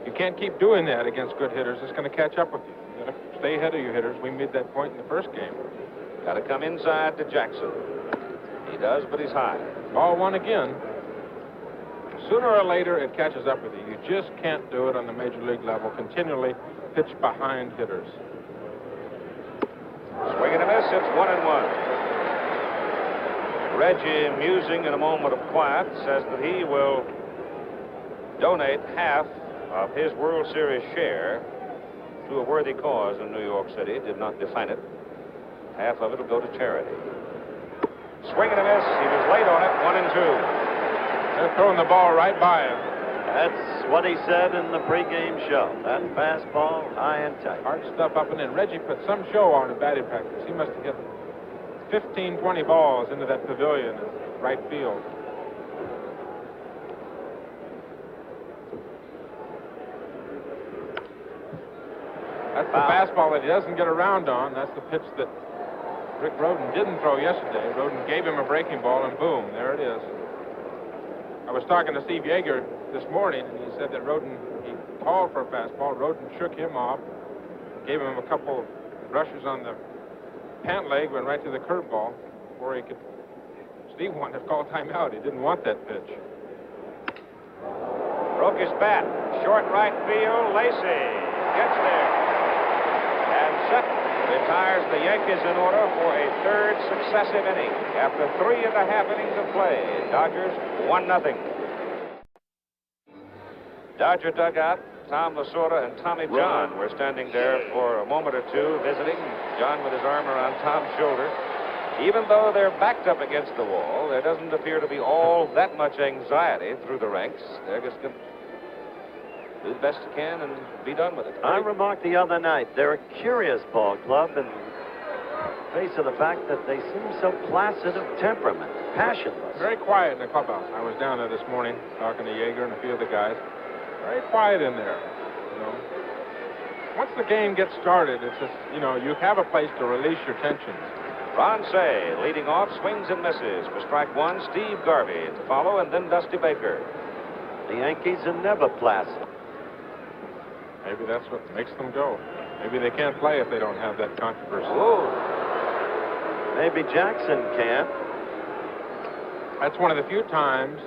You can't keep doing that against good hitters. It's going to catch up with you. You got to stay ahead of your hitters. We made that point in the first game. Got to come inside to Jackson. He does, but he's high. Ball 1 again. Sooner or later, it catches up with you. You just can't do it on the major league level. Continually pitch behind hitters. Swing and a miss. It's 1-1. Reggie, musing in a moment of quiet, says that he will donate half of his World Series share to a worthy cause in New York City. Did not define it. Half of it will go to charity. Swing and a miss. He was late on it. 1-2. They're throwing the ball right by him. That's what he said in the pregame show. That fastball, high and tight. Hard stuff up and in. Reggie put some show on in batting practice. He must have hit 15, 20 balls into that pavilion in right field. That's the fastball that he doesn't get around on. That's the pitch that Rick Rhoden didn't throw yesterday. Rhoden gave him a breaking ball, and boom, there it is. I was talking to Steve Yeager this morning, and he said that he called for a fastball. Rhoden shook him off, gave him a couple of brushes on the pant leg, went right to the curveball before he could. Steve wanted to call timeout. He didn't want that pitch. Broke his bat. Short right field. Lacey gets there. And Sutton retires the Yankees in order for a 3rd successive inning. After 3.5 innings of play, Dodgers 1-0. Dodger dugout, Tom Lasorda and Tommy John were standing there for a moment or two visiting. John with his arm around Tom's shoulder. Even though they're backed up against the wall, there doesn't appear to be all that much anxiety through the ranks. They're just going to do the best you can and be done with it. I remarked the other night, they're a curious ball club in face of the fact that they seem so placid of temperament, passionless. Very quiet in the clubhouse. I was down there this morning talking to Yeager and a few of the guys. Very quiet in there, you know. Once the game gets started, it's just, you know, you have a place to release your tensions. Ron Say leading off, swings and misses for strike one. Steve Garvey to follow, and then Dusty Baker. The Yankees are never placid. Maybe that's what makes them go. Maybe they can't play if they don't have that controversy. Whoa. Maybe Jackson can't. That's one of the few times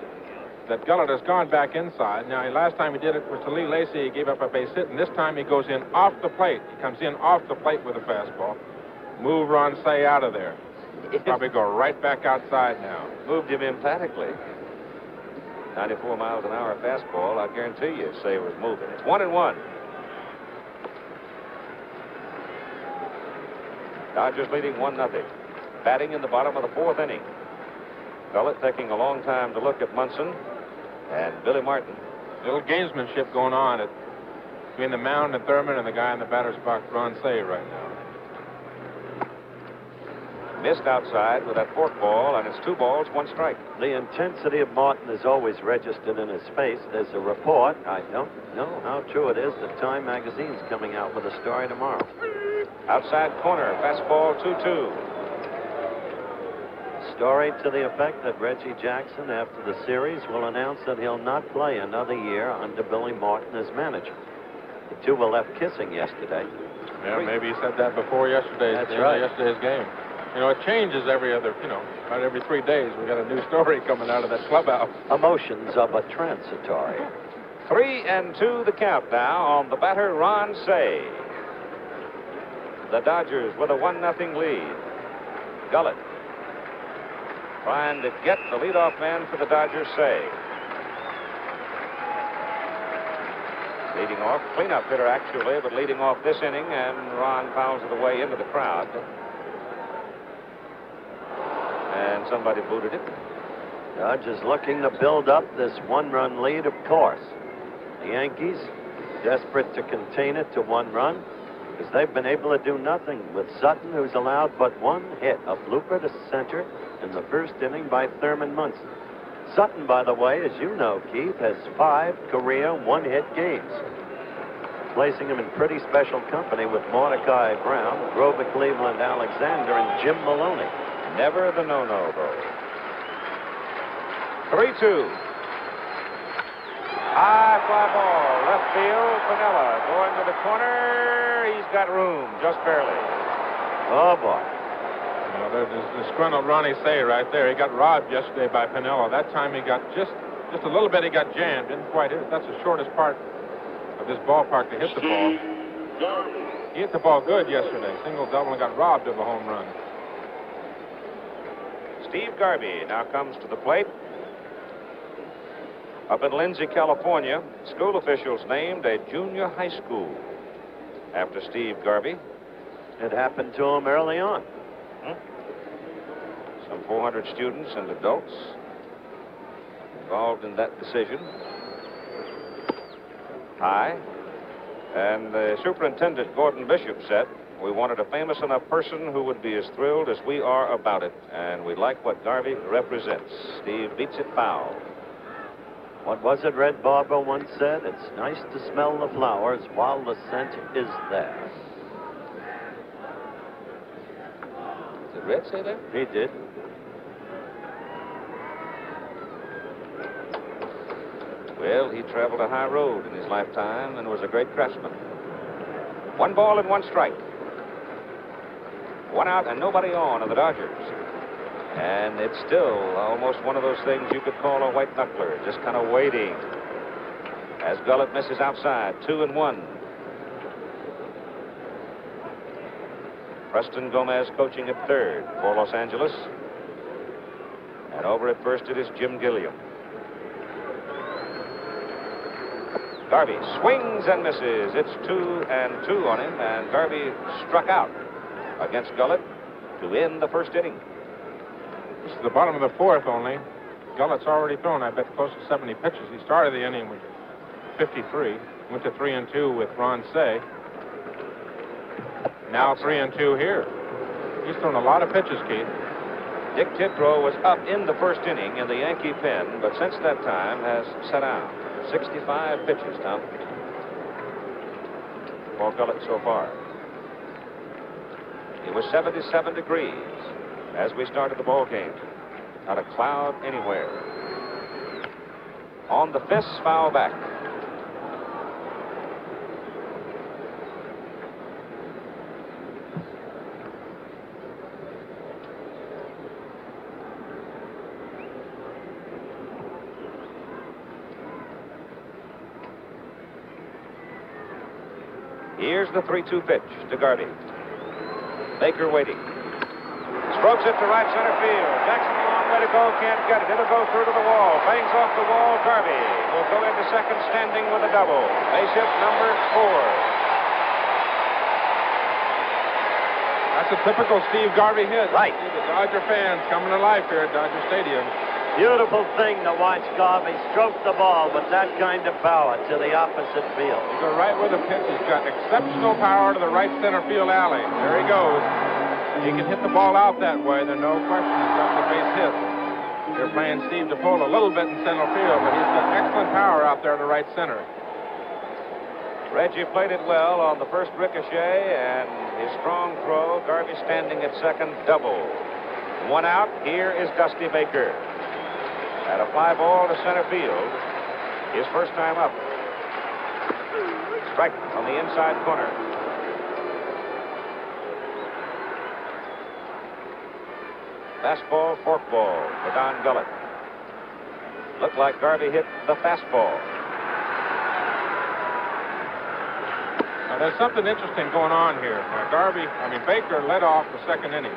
that Gullett has gone back inside. Now, last time he did it was to Lee Lacy. He gave up a base hit, and this time he goes in off the plate. He comes in off the plate with a fastball. Move Ron Say out of there. Probably go right back outside now. Moved him emphatically. 94 miles an hour fastball, I guarantee you, Say was moving. It's 1-1. Dodgers leading 1-0. Batting in the bottom of the fourth inning. Gullett taking a long time to look at Munson and Billy Martin. Little gamesmanship going on between the mound and Thurman and the guy in the batter's box, Ron Say, right now. Missed outside with that forkball, and it's 2 balls, 1 strike. The intensity of Martin is always registered in his face. There's a report. I don't know how true it is. The Time magazine's coming out with a story tomorrow. Outside corner, fastball 2-2. Story to the effect that Reggie Jackson, after the series, will announce that he'll not play another year under Billy Martin as manager. The two were left kissing yesterday. Yeah, maybe he said that before yesterday's game. You know, it changes every other, about every 3 days. We got a new story coming out of that clubhouse. Emotions are but transitory. 3-2 the count now on the batter, Ron Say. The Dodgers with a 1-0 lead. Gullett trying to get the leadoff man for the Dodgers, Say. Leading off, cleanup hitter actually, but leading off this inning, and Ron fouls it away into the crowd. And somebody booted it. Dodgers looking to build up this 1-run lead, of course. The Yankees desperate to contain it to 1 run, because they've been able to do nothing with Sutton, who's allowed but 1 hit, a blooper to center in the first inning by Thurman Munson. Sutton, by the way, as you know, Keith, has 5 career 1-hit games, placing him in pretty special company with Mordecai Brown, Grover Cleveland Alexander, and Jim Maloney. Never the no-no, though. 3-2. High fly ball, left field, Piniella going to the corner. He's got room, just barely. Oh, boy. There's disgruntled Ronnie Say right there. He got robbed yesterday by Piniella. That time he got just a little bit. He got jammed. Didn't quite hit. That's the shortest part of this ballpark to hit the ball. He hit the ball good yesterday. Single, double, and got robbed of a home run. Steve Garvey now comes to the plate. Up in Lindsay, California, school officials named a junior high school after Steve Garvey. It happened to him early on. Some 400 students and adults involved in that decision. High. And the superintendent, Gordon Bishop, said, we wanted a famous enough person who would be as thrilled as we are about it, and we like what Garvey represents. Steve beats it foul. What was it Red Barber once said? It's nice to smell the flowers while the scent is there. Did Red say that? He did. Well, he traveled a high road in his lifetime and was a great craftsman. 1 ball and 1 strike. 1 out and nobody on of the Dodgers. And it's still almost one of those things you could call a white knuckler, just kind of waiting. As Gullett misses outside, 2-1. Preston Gomez coaching at third for Los Angeles. And over at first it is Jim Gilliam. Garvey swings and misses. It's 2-2 on him, and Garvey struck out against Gullett to end the first inning. This is the bottom of the 4th only. Gullett's already thrown, I bet, close to 70 pitches. He started the inning with 53, went to 3-2 with Ron Say. Now 3-2 here. He's thrown a lot of pitches, Keith. Dick Tidrow was up in the first inning in the Yankee pen, but since that time has sat down. 65 pitches, Tom, for Gullett so far. It was 77 degrees as we started the ball game. Not a cloud anywhere. On the fists, foul back. Here's the 3-2 pitch to Garvey. Baker waiting. Strokes it to right center field. Jackson a long way to go, can't get it. It'll go through to the wall. Bangs off the wall. Garvey will go into second standing with a double. Base hit number 4. That's a typical Steve Garvey hit. Right. See the Dodger fans coming to life here at Dodger Stadium. Beautiful thing to watch Garvey stroke the ball with that kind of power to the opposite field. You go right with the pitch. He's got exceptional power to the right center field alley. There he goes. He can hit the ball out that way. There's no question. It's got the base hit. They're playing Steve DePaul a little bit in center field, but he's got excellent power out there to right center. Reggie played it well on the first ricochet, and his strong throw. Garvey standing at second, double. One out. Here is Dusty Baker. At a fly ball to center field. His first time up. Strike on the inside corner. Fastball, forkball for Don Gullett. Looked like Garvey hit the fastball. Now, there's something interesting going on here. Baker led off the second inning.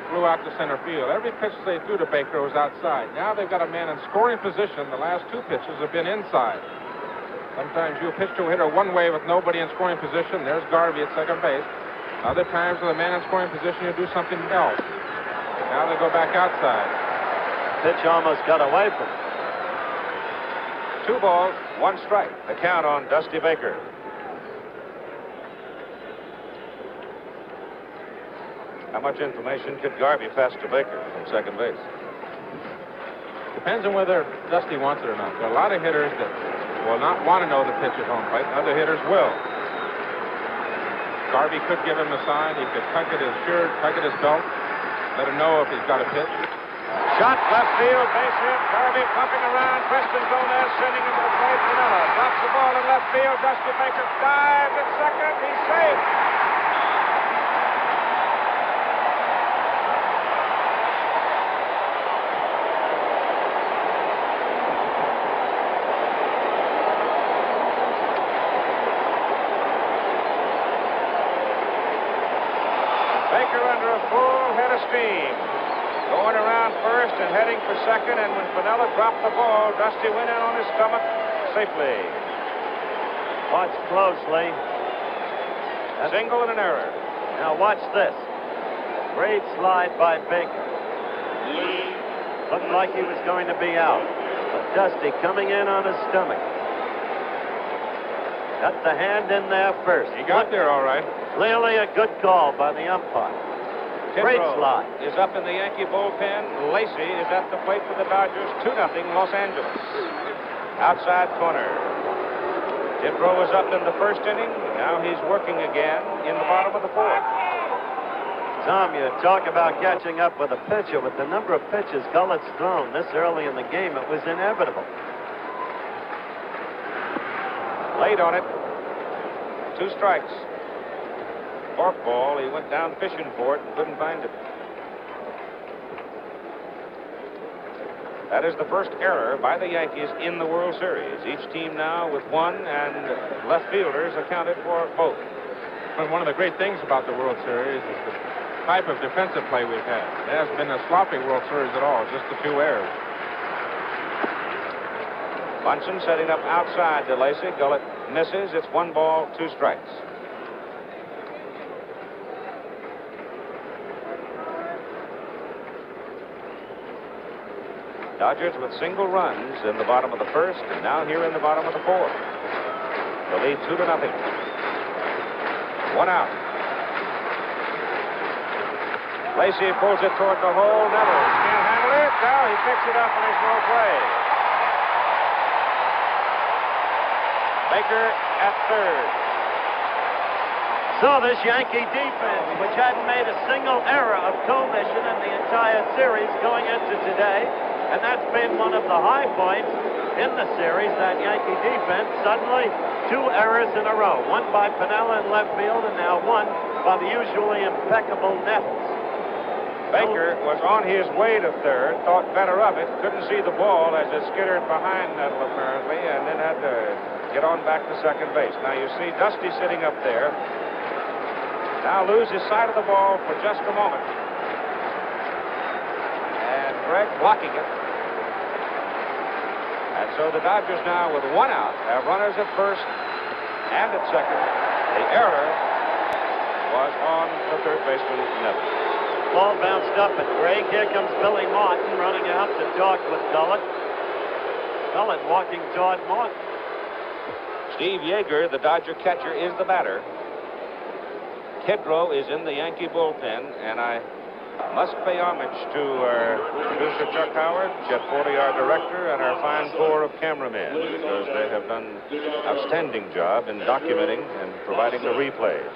Flew out to center field. Every pitch they threw to Baker was outside. Now they've got a man in scoring position. The last two pitches have been inside. Sometimes you pitch to a hitter one way with nobody in scoring position. There's Garvey at second base. Other times with a man in scoring position, you do something else. Now they go back outside. Pitch almost got away from him. 2 balls, 1 strike. The count on Dusty Baker. How much information could Garvey pass to Baker from second base? Depends on whether Dusty wants it or not. There are a lot of hitters that will not want to know the pitch at home plate, and other hitters will. Garvey could give him a sign. He could tug at his shirt, tug at his belt, let him know if he's got a pitch. Shot left field, base hit. Garvey pumping around. Preston Gomez sending him to the plate. Manila drops the ball in left field. Dusty Baker dives at second. He's safe. Baker under a full head of steam. Going around first and heading for second, and when Piniella dropped the ball, Dusty went in on his stomach safely. Watch closely. A single and an error. Now watch this. Great slide by Baker. Looked like he was going to be out. But Dusty coming in on his stomach. Got the hand in there first. He got there all right. Clearly a good call by the umpire. Great slide. Is up in the Yankee bullpen. Lacey is at the plate for the Dodgers. 2-0 Los Angeles. Outside corner. Dipro was up in the first inning. Now he's working again in the bottom of the fourth. Tom, you talk about catching up with a pitcher. With the number of pitches Gullett's thrown this early in the game, it was inevitable. Late on it. 2 strikes. Forkball, he went down fishing for it and couldn't find it. That is the first error by the Yankees in the World Series. Each team now with 1, and left fielders accounted for both. And one of the great things about the World Series is the type of defensive play we've had. It hasn't been a sloppy World Series at all, just the 2 errors. Bunsen setting up outside to Lacey. Gullett misses. It's 1 ball, 2 strikes. Dodgers with single runs in the bottom of the first, and now here in the bottom of the fourth. The lead 2-0. 1 out. Lacey pulls it toward the hole. Neville can't handle it. Now he picks it up and there's no play. Baker at third. So this Yankee defense, which hadn't made a single error of commission in the entire series going into today, and that's been one of the high points in the series, that Yankee defense, suddenly 2 errors in a row. One by Piniella in left field, and now one by the usually impeccable Nettles. Baker was on his way to third, thought better of it, couldn't see the ball as it skittered behind Nettle apparently, and then had to get on back to second base. Now you see Dusty sitting up there. Now loses sight of the ball for just a moment. And Greg blocking it. And so the Dodgers now with 1 out have runners at first and at second. The error was on the third baseman, Neville. Ball bounced up at Greg. Here comes Billy Martin running out to talk with Gullett. Gullett walking toward Martin. Steve Yeager, the Dodger catcher, is the batter. Kidrow is in the Yankee bullpen, and I must pay homage to our producer Chuck Howard, Jet 40, our director, and our fine corps of cameramen, because they have done an outstanding job in documenting and providing the replays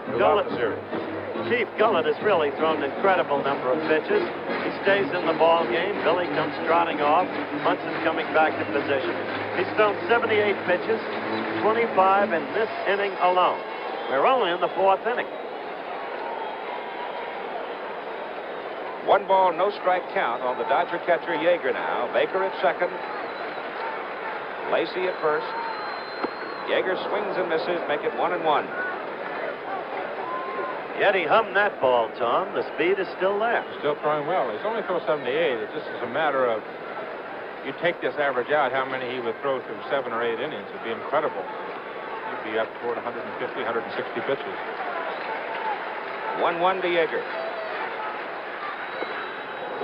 throughout the series. Chief Gullett has really thrown an incredible number of pitches. He stays in the ball game. Billy comes trotting off. Munson coming back to position. He's thrown 78 pitches, 25 in this inning alone. We're only in the 4th inning. 1 ball, no strike count on the Dodger catcher Yeager now. Baker at second. Lacey at first. Yeager swings and misses, make it 1-1. Yet he hummed that ball, Tom. The speed is still there. Still throwing well. He's only thrown 78. It just is a matter of, you take this average out, how many he would throw through 7 or 8 innings. It'd be incredible. He'd be up toward 150, 160 pitches. 1-1 to Yeager.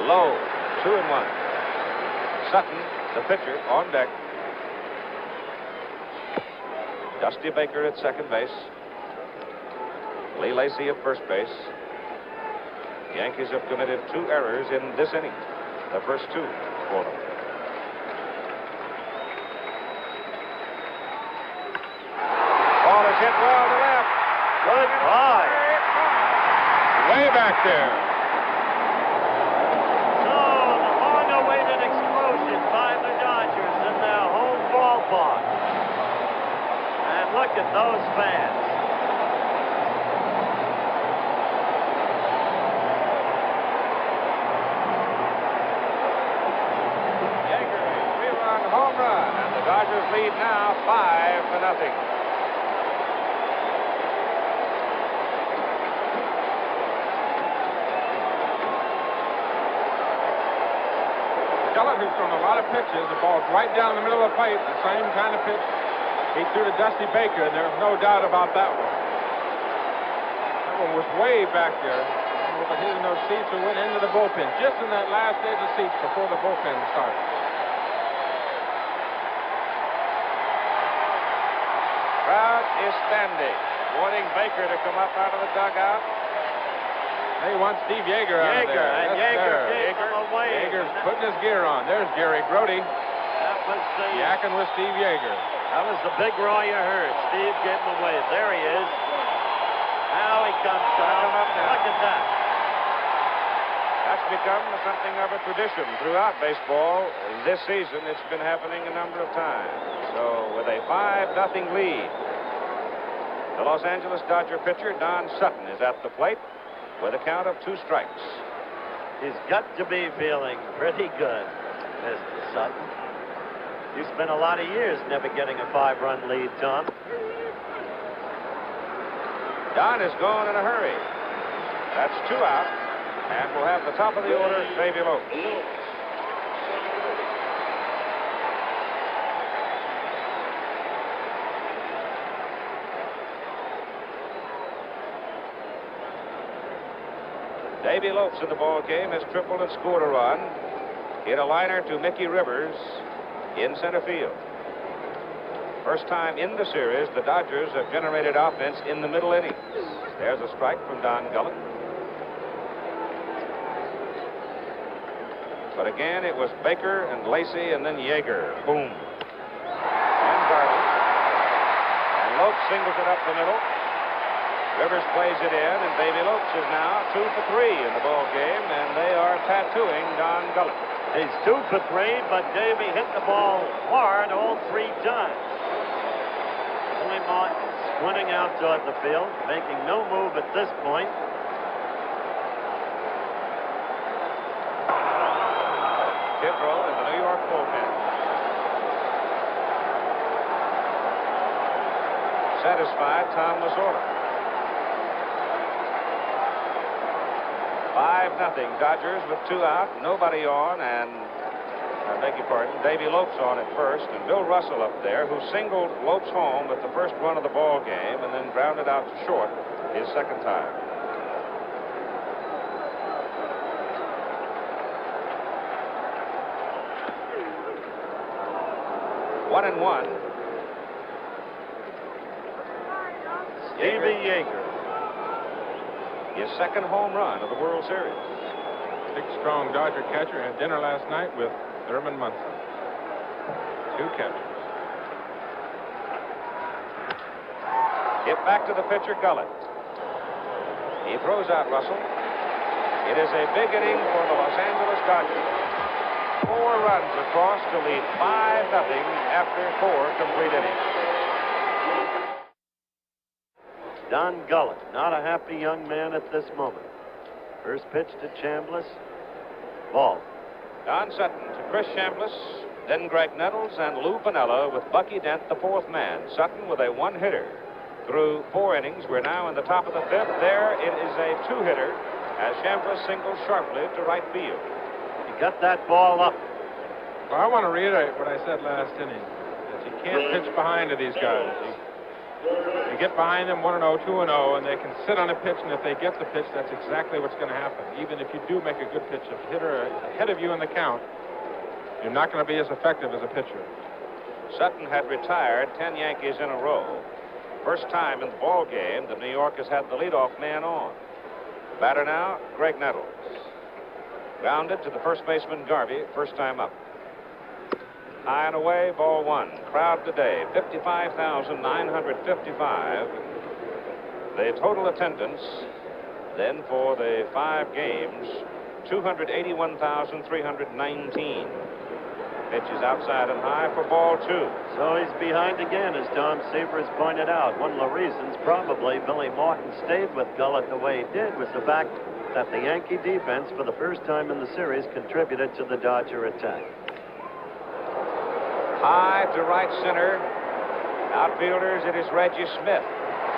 Low, 2-1. Sutton, the pitcher, on deck. Dusty Baker at second base. Lee Lacey at first base. Yankees have committed 2 errors in this inning. The first 2 for them. Ball is hit well to left. Goodbye. Way back there. So the long-awaited explosion by the Dodgers in their home ballpark. And look at those fans. Dodgers lead now 5-0. Gullett, who's thrown a lot of pitches, the ball's right down the middle of the plate, the same kind of pitch he threw to Dusty Baker, and there's no doubt about that one. That one was way back there. But his and those seats who went into the bullpen, just in that last edge of seats before the bullpen started. Crowd is standing, wanting Baker to come up out of the dugout. They want Steve Yeager out of there. And Yeager gave him away. Yeager's putting his gear on. There's Gary Grody. That was the yakking with Steve Yeager. That was the big roar you heard. Steve gave him away. There he is. Now he comes down. Look at that. That's become something of a tradition throughout baseball. This season, it's been happening a number of times. So with a 5-0 lead, the Los Angeles Dodger pitcher, Don Sutton, is at the plate with a count of 2 strikes. He's got to be feeling pretty good, Mr. Sutton. You spent a lot of years never getting a 5-run lead, Tom. Don is gone in a hurry. That's 2 out. And we'll have the top of the order, Davy Lopes. Davy Lopes in the ball game has tripled and scored a run. Hit a liner to Mickey Rivers in center field. First time in the series, the Dodgers have generated offense in the middle innings. There's a strike from Don Gullett. But again, it was Baker and Lacey and then Yeager. Boom. And Garland. singles it up the middle. Rivers plays it in, and Davy Lopes is now 2 for 3 in the ball game, and they are tattooing Don Gullett. He's 2 for 3, but Davy hit the ball hard all 3 times. Billy Martin squinting out toward the field, making no move at this point. Kidrow in the New York bullpen. Satisfied, Tom Lasorda. 5-0 Dodgers with 2 out, nobody on, and I beg your pardon, Davy Lopes on at first, and Bill Russell up there, who singled Lopes home at the first run of the ball game and then grounded out to short his second time. One and one. Stevie Yeager. His second home run of the World Series. Big, strong Dodger catcher had dinner last night with Thurman Munson. 2 catchers. Hit back to the pitcher, Gullett. He throws out Russell. It is a big inning for the Los Angeles Dodgers. 4 runs across to lead 5-0 after 4 complete innings. Don Gullett, not a happy young man at this moment. First pitch to Chambliss. Ball. Don Sutton to Chris Chambliss, then Greg Nettles and Lou Piniella with Bucky Dent, the 4th man. Sutton with a 1-hitter. Through 4 innings, we're now in the top of the 5th. There it is a 2-hitter as Chambliss singles sharply to right field. He got that ball up. Well, I want to reiterate what I said last inning, that you can't pitch behind to these guys. You get behind them 1-0, 2-0, and they can sit on a pitch, and if they get the pitch, that's exactly what's going to happen. Even if you do make a good pitch, if a hitter ahead of you in the count, you're not going to be as effective as a pitcher. Sutton had retired 10 Yankees in a row. First time in the ball game that New York has had the leadoff man on. Batter now, Greg Nettles. Grounded to the first baseman, Garvey, first time up. High and away, ball 1. Crowd today, 55,955. The total attendance then for the 5 games, 281,319. Pitch is outside and high for ball 2. So he's behind again, as Tom Seaver has pointed out. One of the reasons probably Billy Martin stayed with Gullett the way he did was the fact that the Yankee defense, for the first time in the series, contributed to the Dodger attack. High to right center. Outfielders, it is Reggie Smith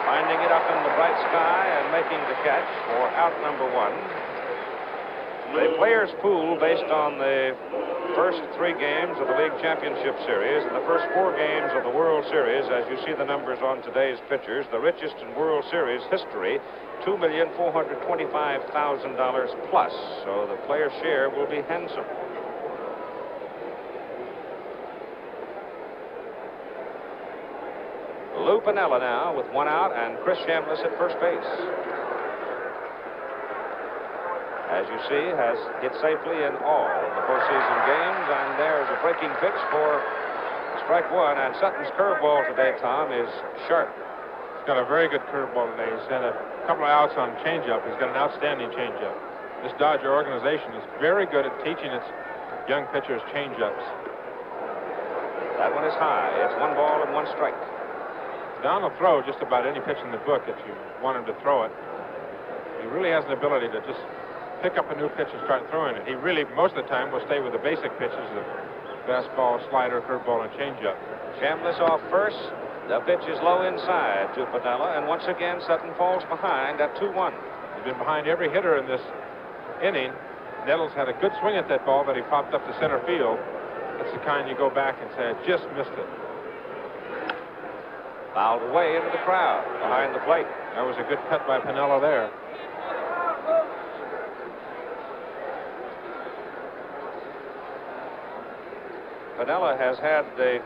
finding it up in the bright sky and making the catch for out number 1. The players' pool, based on the first 3 games of the League Championship Series and the first 4 games of the World Series, as you see the numbers on today's pitchers, the richest in World Series history, $2,425,000 plus. So the player's share will be handsome. Lou Piniella now with 1 out and Chris Chambliss at first base. As you see, has hit safely in all of the postseason games, and there's a breaking pitch for strike 1. And Sutton's curveball today, Tom, is sharp. He's got a very good curveball today. He's had a couple of outs on changeup. He's got an outstanding changeup. This Dodger organization is very good at teaching its young pitchers changeups. That one is high. It's 1 ball and 1 strike. Don will throw just about any pitch in the book if you want him to throw it. He really has an ability to just pick up a new pitch and start throwing it. He really, most of the time, will stay with the basic pitches of fastball, slider, curveball, and changeup. Chambliss off first. The pitch is low inside to Piniella, and once again, Sutton falls behind at 2-1. He's been behind every hitter in this inning. Nettles had a good swing at that ball, but he popped up to center field. That's the kind you go back and say, I just missed it. Fouled away into the crowd behind the plate. That was a good cut by Piniella there. Piniella has had the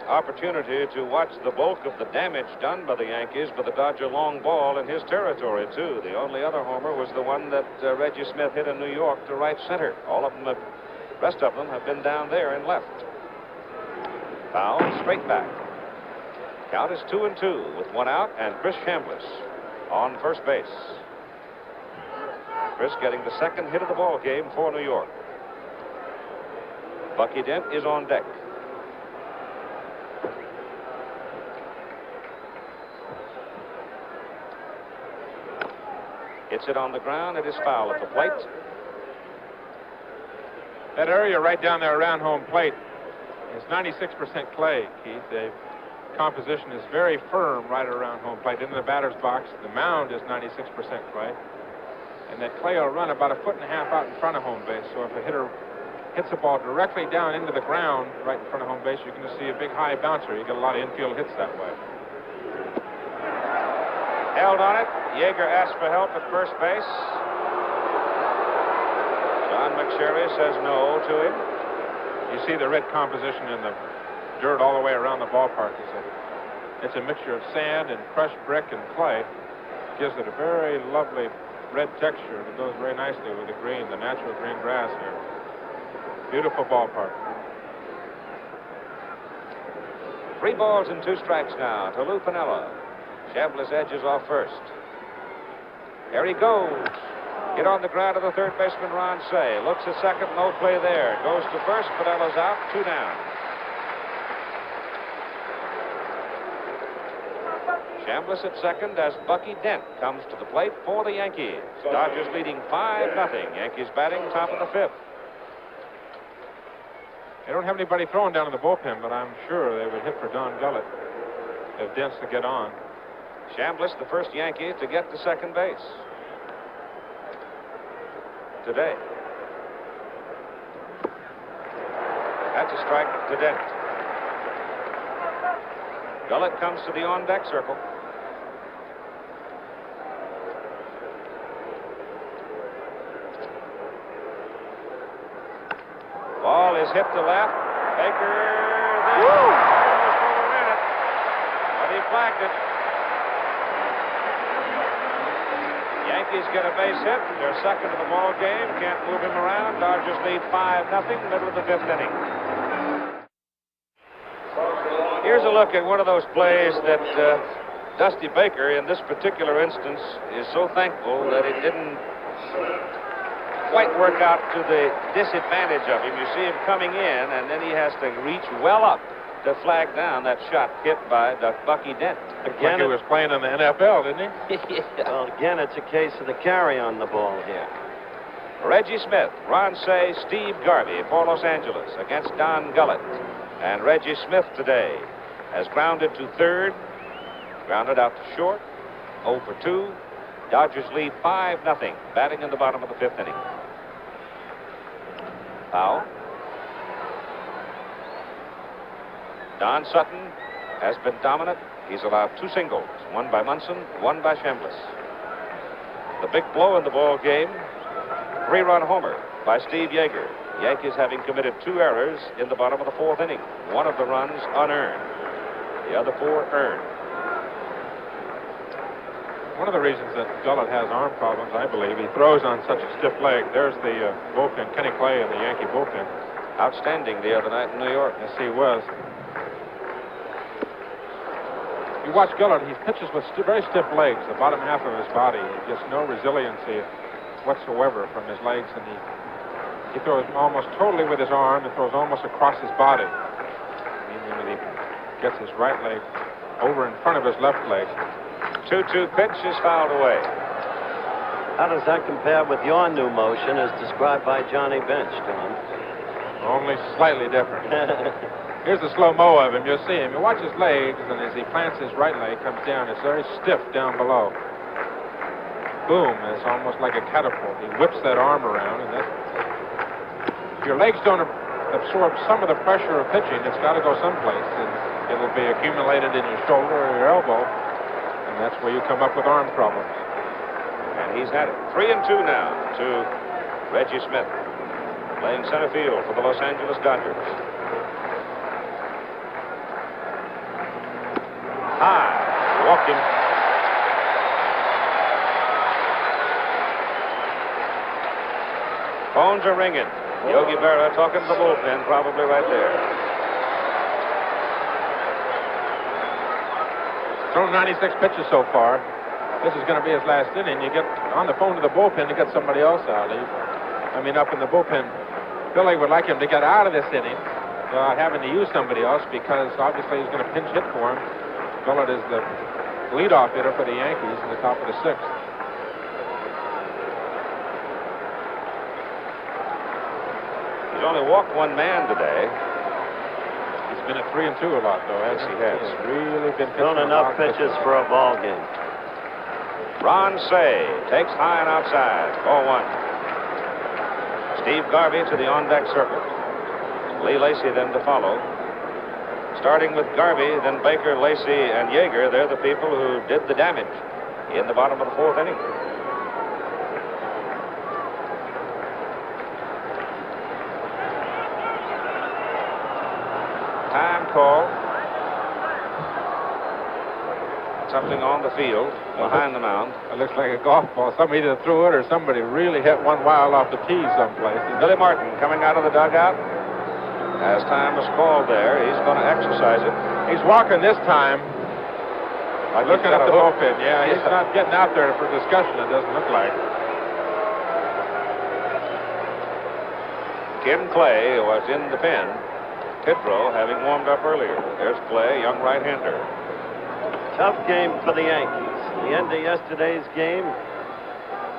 opportunity to watch the bulk of the damage done by the Yankees by the Dodger long ball in his territory, too. The only other homer was the one that Reggie Smith hit in New York to right center. Rest of them have been down there and left. Foul, straight back. Count is 2-2 with one out, and Chris Chambliss on first base. Chris getting the second hit of the ball game for New York. Bucky Dent is on deck. Hits it on the ground. It is foul at the plate. That area right down there around home plate is 96% clay, Keith. The composition is very firm right around home plate. Into the batter's box, the mound is 96% clay. And that clay will run about 1.5 feet out in front of home base. So if a hitter hits the ball directly down into the ground right in front of home base, you can see a big high bouncer. You get a lot of infield hits that way. Held on it. Yeager asked for help at first base. John McSherry says no to him. You see the red composition in the dirt all the way around the ballpark. It's a mixture of sand and crushed brick and clay. Gives it a very lovely red texture. It goes very nicely with the green, the natural green grass here. Beautiful ballpark. 3 balls and 2 strikes now to Lou Piniella. Chambliss edges off first. There he goes. Hit on the ground to the third baseman, Ron Say. Looks at second, no play there. Goes to first, Piniella's out, 2 down. Chambliss at second as Bucky Dent comes to the plate for the Yankees. Dodgers leading 5-0. Yankees batting top of the 5th. They don't have anybody throwing down in the bullpen, but I'm sure they would hit for Don Gullett if Dent's to get on. Chambliss, the first Yankee to get to second base today. That's a strike to Dent. Gullett comes to the on-deck circle. Ball is hit to left. Baker there. Almost overran it, but he flagged it. Yankees get a base hit. They're second of the ball game. Can't move him around. Dodgers lead 5-0, middle of the 5th inning. Here's a look at one of those plays that Dusty Baker, in this particular instance, is so thankful that it didn't quite work out to the disadvantage of him. You see him coming in, and then he has to reach well up to flag down that shot hit by Bucky Dent. Again, he was playing in the NFL, didn't he? Yeah. Well, again, it's a case of the carry on the ball here. Reggie Smith, Ron Say, Steve Garvey for Los Angeles against Don Gullett. And Reggie Smith today has grounded to third, grounded out to short, 0 for 2. Dodgers lead 5-0, batting in the bottom of the 5th inning. Foul. Don Sutton has been dominant. He's allowed 2 singles, one by Munson, one by Chambliss. The big blow in the ball game, 3-run homer by Steve Yeager. Yankees having committed 2 errors in the bottom of the 4th inning. One of the runs unearned, the other 4 earned. One of the reasons that Gullett has arm problems, I believe, he throws on such a stiff leg. There's the bullpen, Kenny Clay in the Yankee bullpen. Outstanding the other night in New York. Yes, he was. You watch Gullett, he pitches with very stiff legs, the bottom half of his body. Just no resiliency whatsoever from his legs, and he throws almost totally with his arm and throws almost across his body. Meaning that he gets his right leg over in front of his left leg. 2-2 pitch is fouled away. How does that compare with your new motion as described by Johnny Bench, Tom? Only slightly different. Here's the slow-mo of him. You'll see him. You watch his legs, and as he plants his right leg, comes down. It's very stiff down below. Boom. It's almost like a catapult. He whips that arm around, and that... If your legs don't absorb some of the pressure of pitching, it's got to go someplace, and it'll be accumulated in your shoulder or your elbow, and that's where you come up with arm problems. And he's had it. 3-2 now to Reggie Smith, playing center field for the Los Angeles Dodgers. High, walked him. Phones are ringing. Yogi Berra talking to the bullpen, probably right there. thrown 96 pitches so far. This is going to be his last inning. You get on the phone to the bullpen to get somebody else out. Up in the bullpen. Billy would like him to get out of this inning without having to use somebody else because obviously he's going to pinch hit for him. Billy is the leadoff hitter for the Yankees in the top of the sixth. He's only walked one man today. He's been at 3-2 a lot, though. Yes, he has. He's really been Thrown enough pitches for a ball game. Ron Say takes high and outside. Ball one. Steve Garvey to the on-deck circle. Lee Lacy then to follow. Starting with Garvey, then Baker, Lacy, and Yeager. They're the people who did the damage in the bottom of the fourth inning. Time call. Something on the field behind the mound. It looks like a golf ball. Somebody either threw it or somebody really hit one wild off the tee someplace. Billy Martin coming out of the dugout. As time was called there, he's going to exercise it. He's walking this time. Like looking at the bullpen. Yeah, he's not getting out there for discussion, it doesn't look like. Ken Clay was in the pen. Tidrow having warmed up earlier. There's Clay, young right-hander. Tough game for the Yankees. The end of yesterday's game,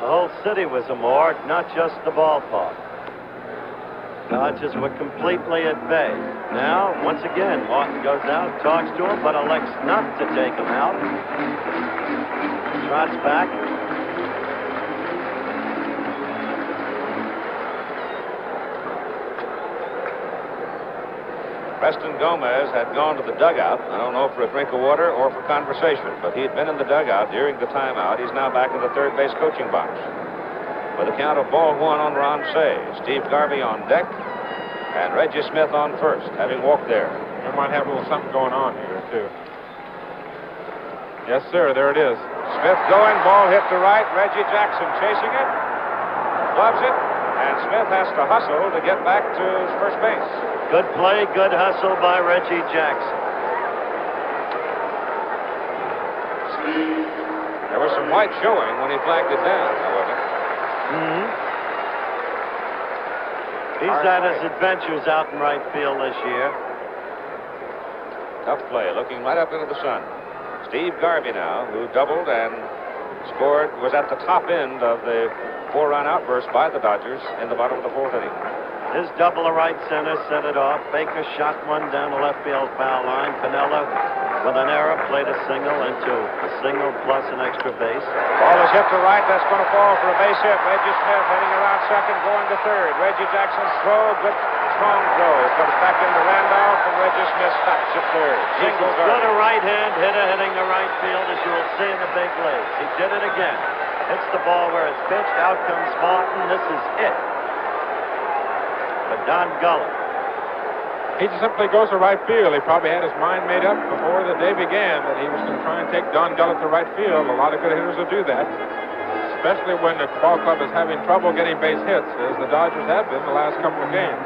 the whole city was a morgue, not just the ballpark. Dodgers were completely at bay. Now, once again, Martin goes out, talks to him, but elects not to take him out. Trots back. Preston Gomez had gone to the dugout. I don't know for a drink of water or for conversation, but he'd been in the dugout during the timeout. He's now back in the third base coaching box. With a count of ball one on Ron Say. Steve Garvey on deck and Reggie Smith on first, having walked there. We might have a little something going on here, too. Yes, sir, there it is. Smith going, ball hit to right. Reggie Jackson chasing it, gloves it, and Smith has to hustle to get back to first base. Good play, good hustle by Reggie Jackson. There was some white showing when he flagged it down, however. He's had his adventures out in right field this year. Tough play, looking right up into the sun. Steve Garvey now, who doubled and scored, was at the top end of the four-run outburst by the Dodgers in the bottom of the fourth inning. His double to right center set it off. Baker shot one down the left field foul line. Pinella, with an error, played a single into a single plus an extra base. Ball is hit to right. That's going to fall for a base hit. Reggie Smith heading around second, going to third. Reggie Jackson's throw, good strong throw. Comes back into Randolph, and Reggie Smith stops at third. Single He's got a right-hand hitter hitting the right field, as you will see in the big leagues. He did it again. Hits the ball where it's pitched. Out comes Martin. This is it. But Don Gullet. He just simply goes to right field. He probably had his mind made up before the day began that he was going to try and take Don Gullet to right field. A lot of good hitters will do that, especially when the ball club is having trouble getting base hits, as the Dodgers have been the last couple of games.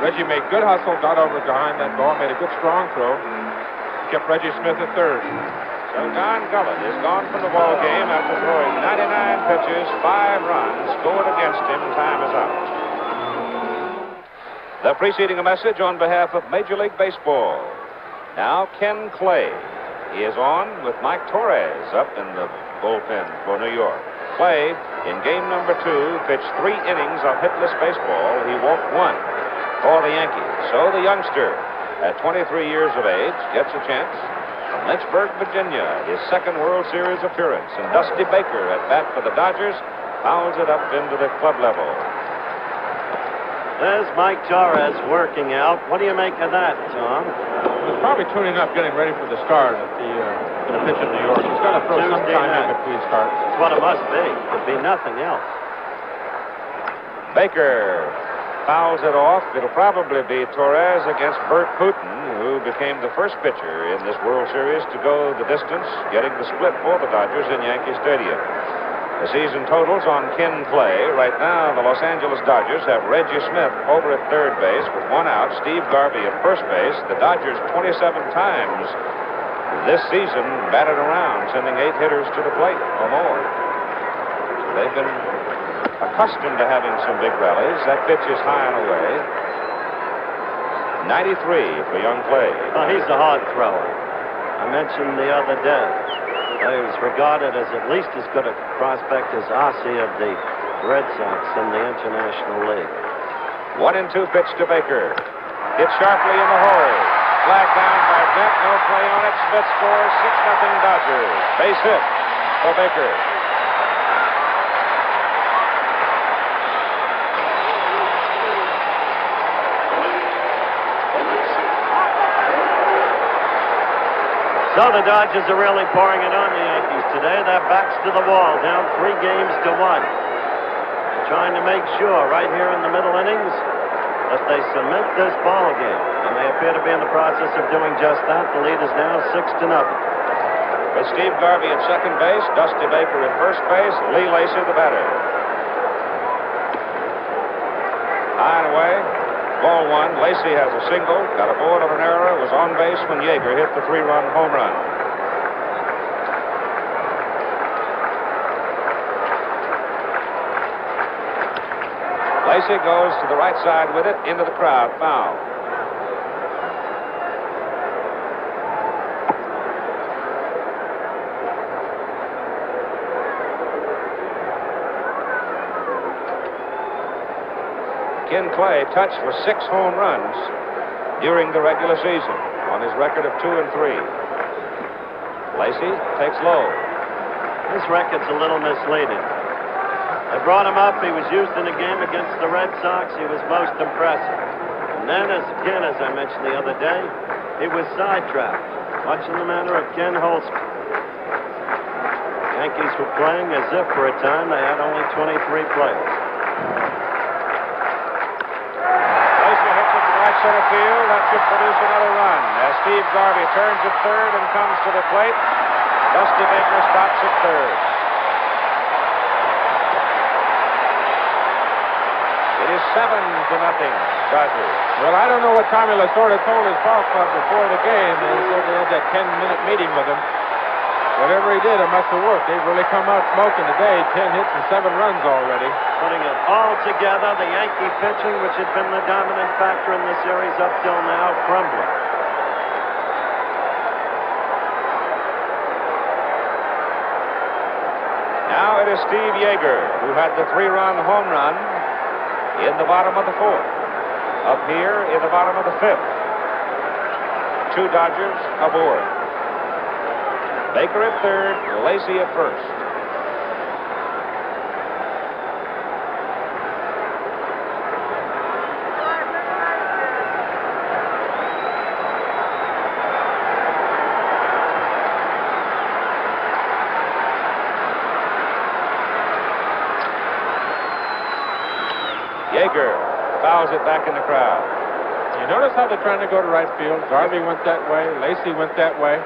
Reggie made good hustle, got over behind that ball, made a good strong throw, kept Reggie Smith at third. So Don Gullet is gone from the ball game after throwing 99 pitches, 5 runs scored against him. Time is out. The preceding a message on behalf of Major League Baseball. Now Ken Clay. He is on with Mike Torres up in the bullpen for New York. Clay, in game number 2, pitched 3 innings of hitless baseball. He walked 1 for the Yankees. So the youngster, at 23 years of age, gets a chance from Lynchburg, Virginia, his second World Series appearance. And Dusty Baker at bat for the Dodgers fouls it up into the club level. There's Mike Torres working out. What do you make of that, Tom? He's probably tuning up, getting ready for the start at the pitch in New York. He's got to throw some time in between starts. That's what it must be. Could be nothing else. Baker fouls it off. It'll probably be Torres against Bert Putin, who became the first pitcher in this World Series to go the distance, getting the split for the Dodgers in Yankee Stadium. The season totals on Ken Clay. Right now, the Los Angeles Dodgers have Reggie Smith over at third base with 1 out, Steve Garvey at first base. The Dodgers 27 times this season batted around, sending 8 hitters to the plate or more. So they've been accustomed to having some big rallies. That pitch is high and away. 93 for young Clay. Well, he's a hard thrower. I mentioned the other day, he was regarded as at least as good a prospect as Ossie of the Red Sox in the International League. 1-2 pitch to Baker. Hit sharply in the hole. Flag down by Dent. No play on it. Smith scores. 6-0 Dodgers. Base hit for Baker. So the Dodgers are really pouring it on the Yankees today. Their backs to the wall, down 3 games to 1. They're trying to make sure right here in the middle innings that they cement this ball game. And they appear to be in the process of doing just that. The lead is now 6-0. With Steve Garvey at second base, Dusty Baker at first base, Lee Lacy the batter. High and away. Ball 1. Lacy has a single, got aboard of an error, was on base when Yeager hit the 3-run home run. Lacy goes to the right side with it, into the crowd, foul. Ken Clay touched for 6 home runs during the regular season on his record of 2-3. Lacy takes low. This record's a little misleading. They brought him up. He was used in a game against the Red Sox. He was most impressive. And then, as I mentioned the other day, he was sidetracked, much in the manner of Ken Holtzman. Yankees were playing as if for a time they had only 23 players. Center field, that should produce another run as Steve Garvey turns at third and comes to the plate. Dusty Baker stops at third. It is 7-0 Dodgers. Well, I don't know what Tommy Lasorda told his ball club before the game. They said they had that 10-minute meeting with him. Whatever he did, it must have worked. They've really come out smoking today. 10 hits and 7 runs already. Putting it all together, the Yankee pitching, which had been the dominant factor in the series up till now, crumbling. Now it is Steve Yeager who had the 3-run home run in the bottom of the 4th. Up here in the bottom of the 5th. 2 Dodgers aboard. Baker at third, Lacy at first. Yeager fouls it back in the crowd. You notice how they're trying to go to right field? Garvey went that way. Lacy went that way.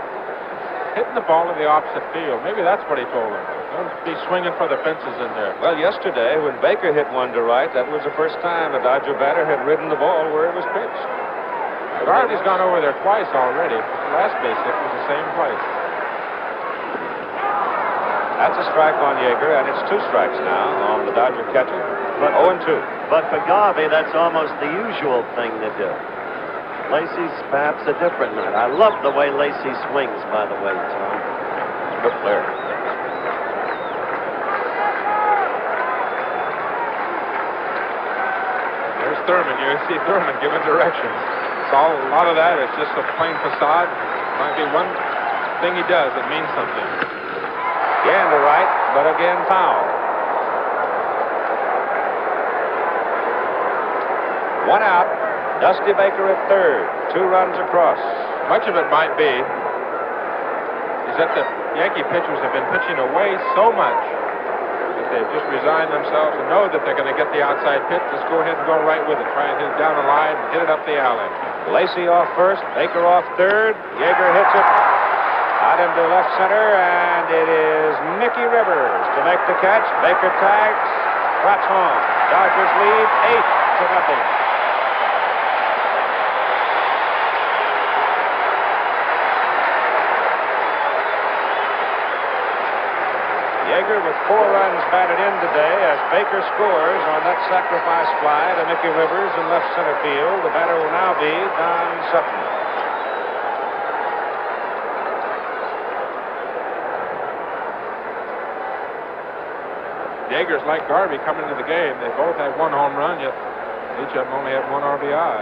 Hitting the ball in the opposite field. Maybe that's what he told him. Don't be swinging for the fences in there. Well, yesterday, when Baker hit one to right, that was the first time a Dodger batter had ridden the ball where it was pitched. Garvey's gone over there twice already. The last base hit was the same place. That's a strike on Yeager, and it's 2 strikes now on the Dodger catcher. But 0-2. But for Garvey, that's almost the usual thing to do. Lacy's perhaps a different night. I love the way Lacy swings, by the way, Tom. Good player. There's Thurman. You see Thurman giving directions. It's all, a lot of that is just a plain facade. Might be one thing he does that means something. Again to right, but again foul. 1 out. Dusty Baker at third. 2 runs across. Much of it might be is that the Yankee pitchers have been pitching away so much that they've just resigned themselves and know that they're going to get the outside pitch. Just go ahead and go right with it. Try and hit it down the line and hit it up the alley. Lacy off first. Baker off third. Yeager hits it out into left center, and it is Mickey Rivers to make the catch. Baker tags. Trots home. Dodgers lead 8-0. Yeager with 4 runs batted in today as Baker scores on that sacrifice fly to Mickey Rivers in left center field. The batter will now be Don Sutton. Yeager's like Garvey coming into the game. They both had 1 home run, yet each of them only had 1 RBI.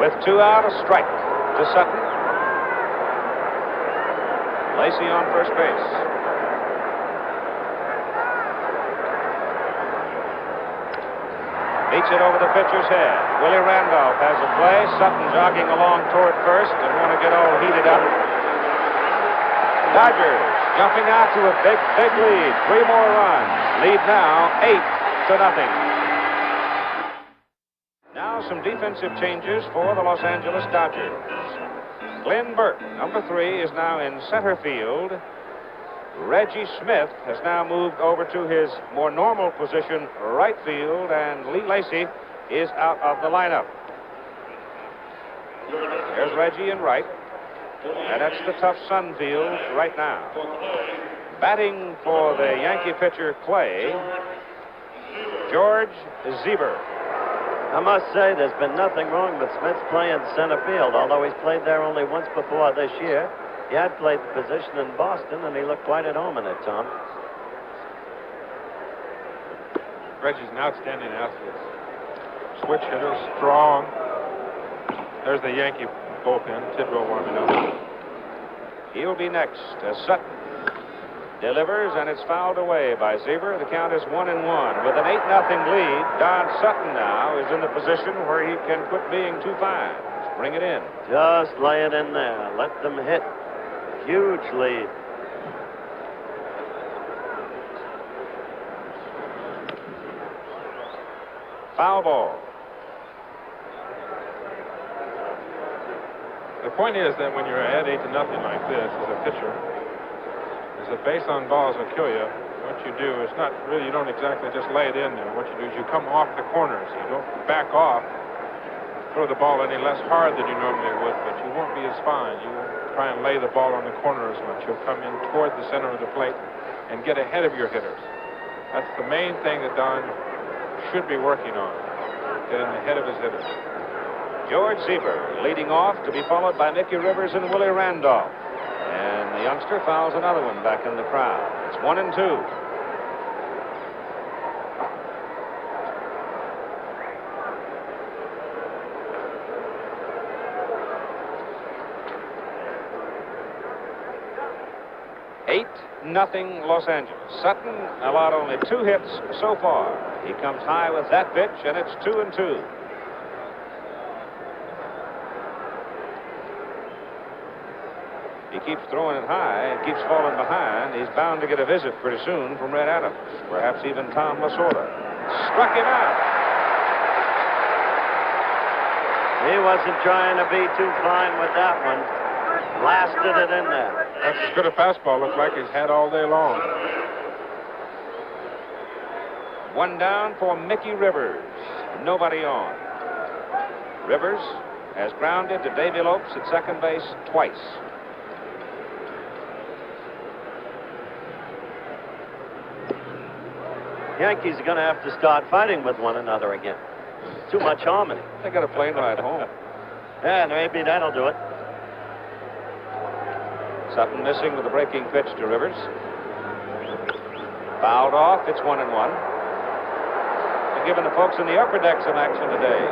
With 2 out, a strike to Sutton. Lacey on first base. Beats it over the pitcher's head. Willie Randolph has a play. Sutton jogging along toward first and want to get all heated up. Dodgers jumping out to a big lead. 3 more runs. Lead now 8-0. Now some defensive changes for the Los Angeles Dodgers. Glenn Burke, number 3, is now in center field. Reggie Smith has now moved over to his more normal position, right field, and Lee Lacey is out of the lineup. There's Reggie in right, and that's the tough Sun field right now. Batting for the Yankee pitcher Clay, George Zeber. I must say, there's been nothing wrong with Smith's playing center field, although he's played there only once before this year. He had played the position in Boston, and he looked quite at home in it, Tom. Reggie's an outstanding athlete. Switch hitter, strong. There's the Yankee bullpen. Tidwell warming up. He'll be next as Sutton delivers, and it's fouled away by Zeber. The count is 1-1. With an 8-0 lead, Don Sutton now is in the position where he can quit being too fine. Bring it in. Just lay it in there. Let them hit. Huge lead. Foul ball. The point is that when you're ahead 8-0 like this as a pitcher, as a base on balls will kill you, what you do is not really, you don't exactly just lay it in there. What you do is you come off the corners. You don't back off, throw the ball any less hard than you normally would, but you won't be as fine. You won't try and lay the ball on the corner as much. You'll come in toward the center of the plate and get ahead of your hitters. That's the main thing that Don should be working on, getting ahead of his hitters. George Zeber leading off, to be followed by Mickey Rivers and Willie Randolph. And the youngster fouls another one back in the crowd. It's 1-2. Nothing Los Angeles. Sutton allowed only 2 hits so far. He comes high with that pitch, and it's 2-2. He keeps throwing it high and keeps falling behind. He's bound to get a visit pretty soon from Red Adams, perhaps even Tom Lasorda. Struck him out. He wasn't trying to be too fine with that one. Blasted it in there. That's as good a fastball looks like he's had all day long. 1 down for Mickey Rivers. Nobody on. Rivers has grounded to Davy Lopes at second base twice. Yankees are going to have to start fighting with one another again. Too much harmony. They got a plane ride home. Yeah, maybe that'll do it. Sutton missing with a breaking pitch to Rivers. Fouled off. It's 1-1. They're giving the folks in the upper deck some action today.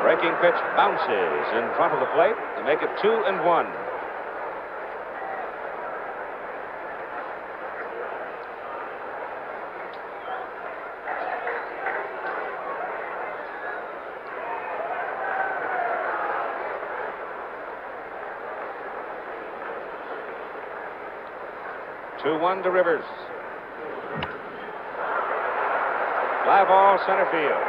Breaking pitch bounces in front of the plate to make it 2-1. Two-1 to Rivers. Fly ball center field.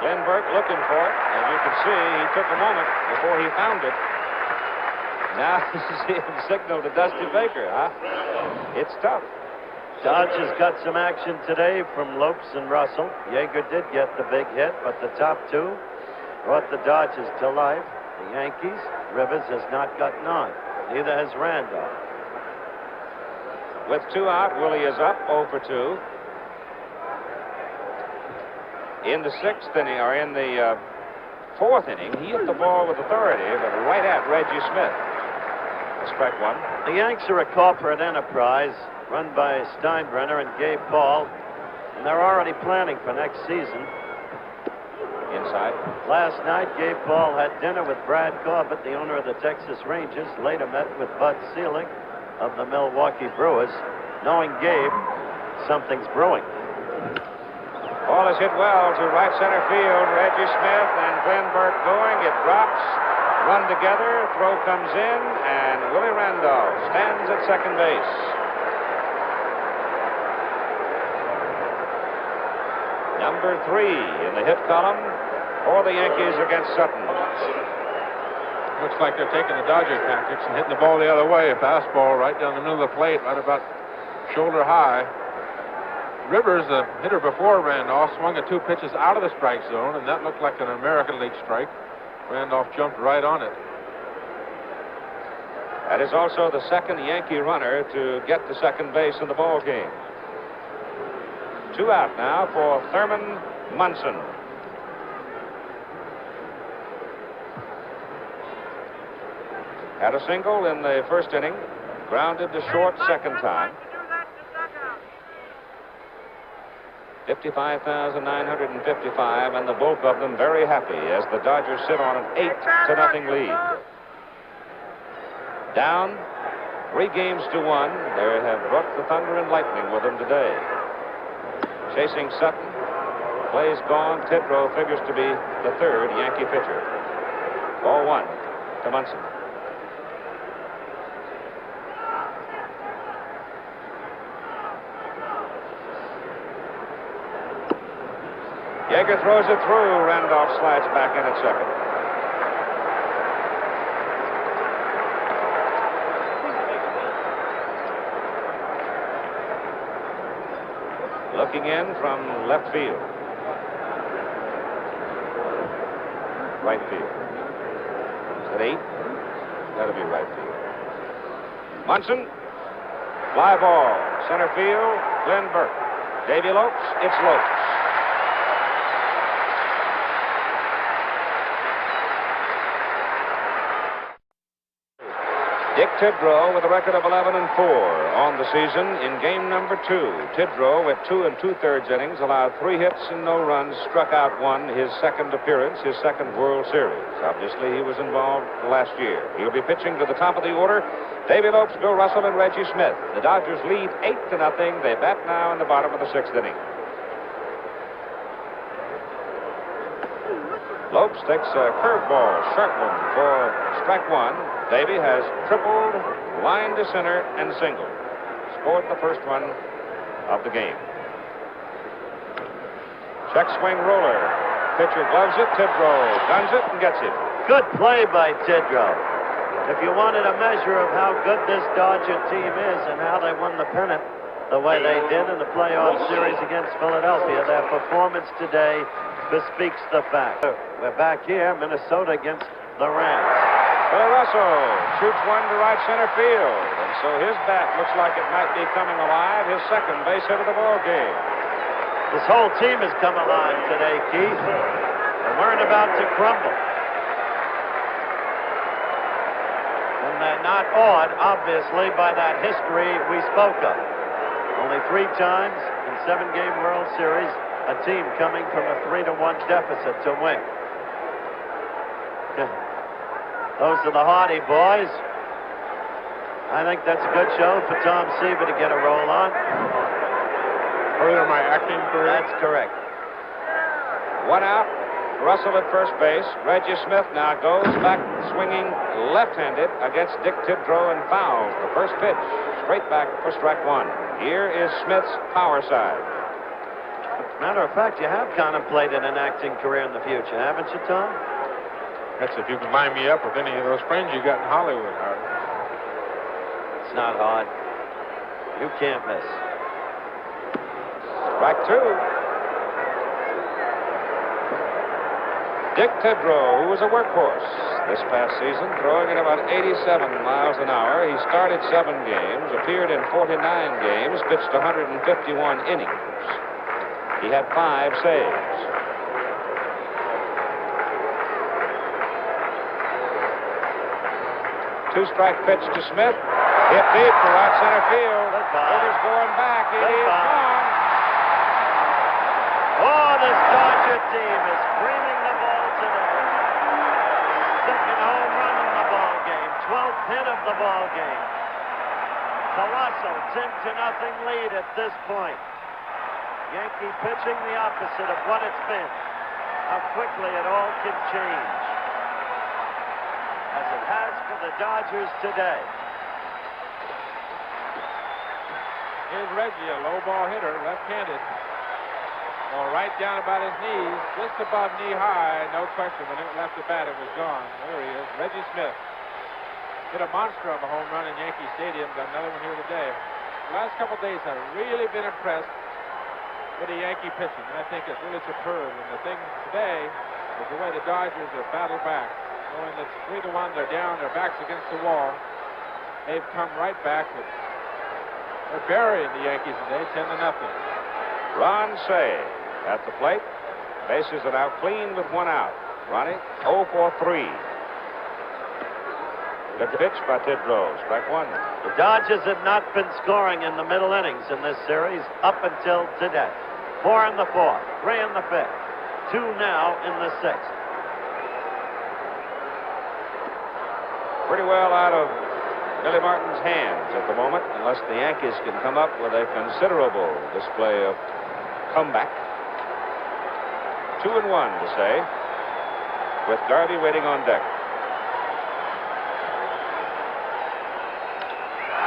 Glenn Burke looking for it. As you can see, he took a moment before he found it. Now you see him signal to Dusty Baker, huh? It's tough. Dodgers got some action today from Lopes and Russell. Yeager did get the big hit, but the top two brought the Dodgers to life. The Yankees, Rivers has not gotten on. Neither has Randolph. With 2 out, Willie is up 0 for 2. In the 6th inning, or in the 4th inning, he hit the ball with authority, but right at Reggie Smith. Strike one. The Yanks are a corporate enterprise run by Steinbrenner and Gabe Paul, and they're already planning for next season. Inside. Last night, Gabe Paul had dinner with Brad Corbett, the owner of the Texas Rangers, later met with Bud Selig of the Milwaukee Brewers. Knowing Gabe, something's brewing. Ball is hit well to right center field. Reggie Smith and Glenn Burke going. It drops. Run together. Throw comes in, and Willie Randolph stands at second base. Number 3 in the hit column for the Yankees against Sutton. Looks like they're taking the Dodger tactics and hitting the ball the other way. A fastball right down the middle of the plate, right about shoulder high. Rivers, the hitter before Randolph, swung at 2 pitches out of the strike zone, and that looked like an American League strike. Randolph jumped right on it. That is also the second Yankee runner to get to second base in the ball game. 2 out now for Thurman Munson. Had a single in the 1st inning, grounded to short second time. 55,955, and the bulk of them very happy as the Dodgers sit on an 8-0 lead. Down 3 games to 1. They have brought the thunder and lightning with them today. Chasing Sutton. Plays gone. Tidrow figures to be the 3rd Yankee pitcher. Ball 1 to Munson. Yeager throws it through. Randolph slides back in at second. Looking in from left field. Right field. Is that 8? That'll be right field. Munson. Fly ball. Center field. Glenn Burke. Davy Lopes. It's Lopes. Dick Tidrow with a record of 11-4 on the season. In game number 2, Tidrow with 2 2/3 innings allowed 3 hits and no runs, struck out 1, his second appearance, his second World Series. Obviously, he was involved last year. He'll be pitching to the top of the order. Davy Lopes, Bill Russell, and Reggie Smith. The Dodgers lead 8-0. They bat now in the bottom of the 6th inning. Lopes takes a curveball, sharp one for strike 1. Davy has tripled, line to center, and singled. Scored the first run of the game. Check swing roller. Pitcher gloves it. Tidrow guns it and gets it. Good play by Tidrow. If you wanted a measure of how good this Dodger team is and how they won the pennant the way they did in the playoff series against Philadelphia, their performance today bespeaks the fact. We're back here, Minnesota against the Rams. Billy Russell shoots one to right center field, and so his bat looks like it might be coming alive. His second base hit of the ball game. This whole team has come alive today, Keith, and we're about to crumble. And they're not awed, obviously, by that history we spoke of. Only 3 times in 7-game World Series, a team coming from a 3-1 deficit to win. Those are the Hardy boys. I think that's a good show for Tom Seaver to get a roll on. Earlier my acting career. That's correct. 1 out. Russell at first base. Reggie Smith now goes back swinging left-handed against Dick Tidrow and fouls the first pitch. Straight back for strike 1. Here is Smith's power side. Matter of fact, you have contemplated an acting career in the future, haven't you, Tom? That's if you can line me up with any of those friends you got in Hollywood, Howard. It's not hard. You can't miss. Strike two. Dick Tedrow, who was a workhorse this past season, throwing at about 87 miles an hour. He started 7 games, appeared in 49 games, pitched 151 innings. He had 5 saves. Two-strike pitch to Smith. Hit deep to right center field. Rivers going back. It is gone. Oh, this Dodger team is creaming the ball today. Second home run in the ball game. 12th hit of the ball game. Colossal 10-0 lead at this point. Yankee pitching the opposite of what it's been. How quickly it all can change. As it has for the Dodgers today. Here's Reggie, a low ball hitter, left-handed. Well, right down about his knees, just above knee high, no question. When it left the bat, it was gone. There he is, Reggie Smith. Hit a monster of a home run in Yankee Stadium. Got another one here today. The last couple days, I've really been impressed with the Yankee pitching. I think it's really superb. And the thing today is the way the Dodgers have battled back. Knowing that it's 3-1, they're down, their backs against the wall. They've come right back. They're burying the Yankees today, 10-0. Ron Say at the plate. Bases are now clean with 1 out. Ronnie 0 for 3. Good pitch by Tedrow. Strike 1. The Dodgers have not been scoring in the middle innings in this series up until today. 4 in the 4th, 3 in the 5th, 2 now in the 6th. Pretty well out of Billy Martin's hands at the moment, unless the Yankees can come up with a considerable display of comeback. 2-1 to Say, with Garvey waiting on deck.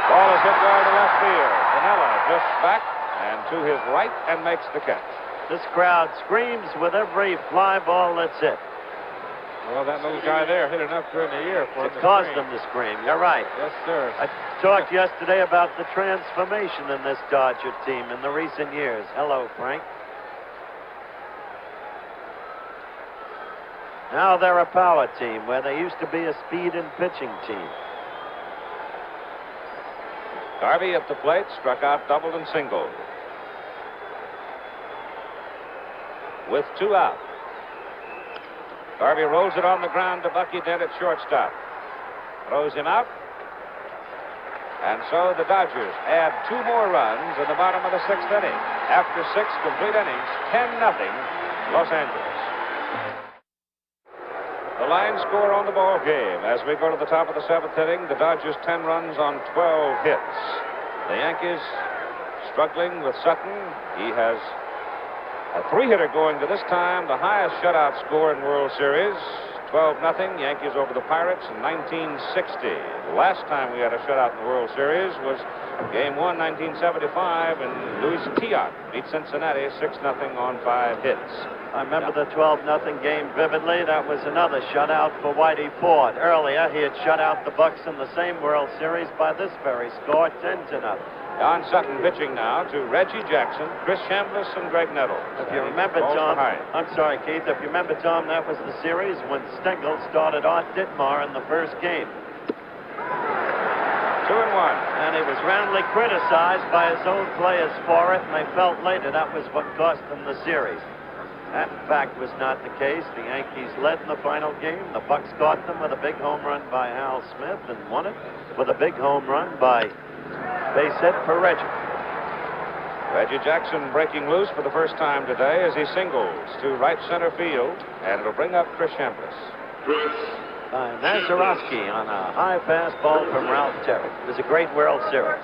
Ball is hit well to left field. Piniella drifts back and to his right and makes the catch. This crowd screams with every fly ball that's hit. Well, that little guy there hit enough during the year for It him to caused scream. them to scream. You're right. Yes, sir. I talked yesterday about the transformation in this Dodger team in the recent years. Hello, Frank. Now they're a power team where they used to be a speed and pitching team. Garvey at the plate, struck out, doubled, and singled. With 2 out. Garvey rolls it on the ground to Bucky Dent at shortstop. Throws him out. And so the Dodgers add 2 more runs in the bottom of the 6th inning. After 6 complete innings, 10-0 Los Angeles. The line score on the ball game. As we go to the top of the 7th inning, the Dodgers 10 runs on 12 hits. The Yankees struggling with Sutton. He has a 3-hitter going to this time, the highest shutout score in World Series. 12-0 Yankees over the Pirates in 1960. The last time we had a shutout in the World Series was Game 1, 1975, and Luis Tiant beat Cincinnati 6-0 on 5 hits. I remember the 12-0 game vividly. That was another shutout for Whitey Ford. Earlier, he had shut out the Bucks in the same World Series by this very score, 10-0. Don Sutton pitching now to Reggie Jackson, Chris Chambliss, and Greg Nettles. If you remember, Tom, I'm sorry, Keith, if you remember, Tom, that was the series when Stengel started Art Ditmar in the first game. 2-1. And he was roundly criticized by his own players for it, and they felt later that was what cost them the series. That, in fact, was not the case. The Yankees led in the final game. The Bucks caught them with a big home run by Hal Smith and won it with a big home run by base hit for Reggie. Reggie Jackson breaking loose for the first time today as he singles to right center field, and it'll bring up Chris Chambliss. Nazarowski on a high fastball from Ralph Terry. It was a great World Series.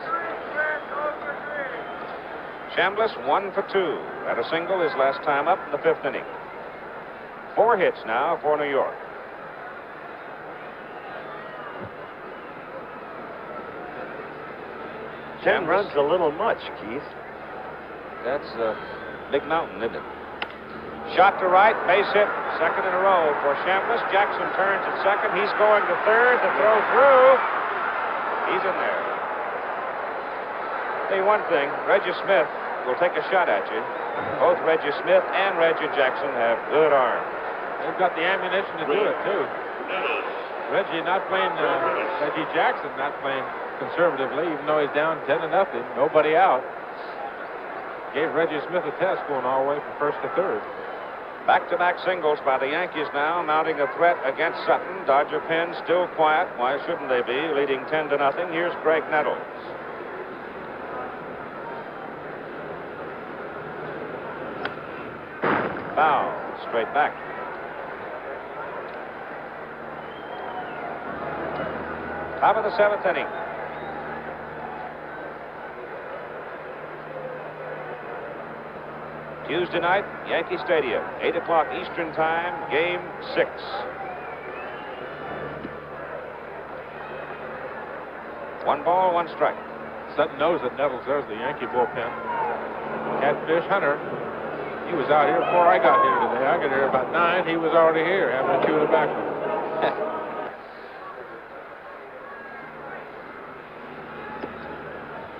Chambliss 1 for 2 at a single his last time up in the 5th inning. 4 hits now for New York. Ten runs a little much, Keith. That's a big mountain, isn't it? Shot to right, base hit, second in a row for Chambliss. Jackson turns at second. He's going to third. The throw through. He's in there. Tell you one thing, Reggie Smith will take a shot at you. Both Reggie Smith and Reggie Jackson have good arms. They've got the ammunition to do it, too. Reggie Reggie Jackson not playing conservatively, even though he's down 10-0. Nobody out. Gave Reggie Smith a test going all the way from first to third. Back-to-back singles by the Yankees now, mounting a threat against Sutton. Dodger pen still quiet. Why shouldn't they be? Leading 10-0. Here's Greg Nettles. Foul, straight back. Top of the 7th inning. Tuesday night, Yankee Stadium, 8 o'clock Eastern Time, Game 6. One ball, one strike. Sutton knows that Nettles there's the Yankee bullpen. Catfish Hunter, he was out here before I got here today. I got here about 9. He was already here having a chew tobacco.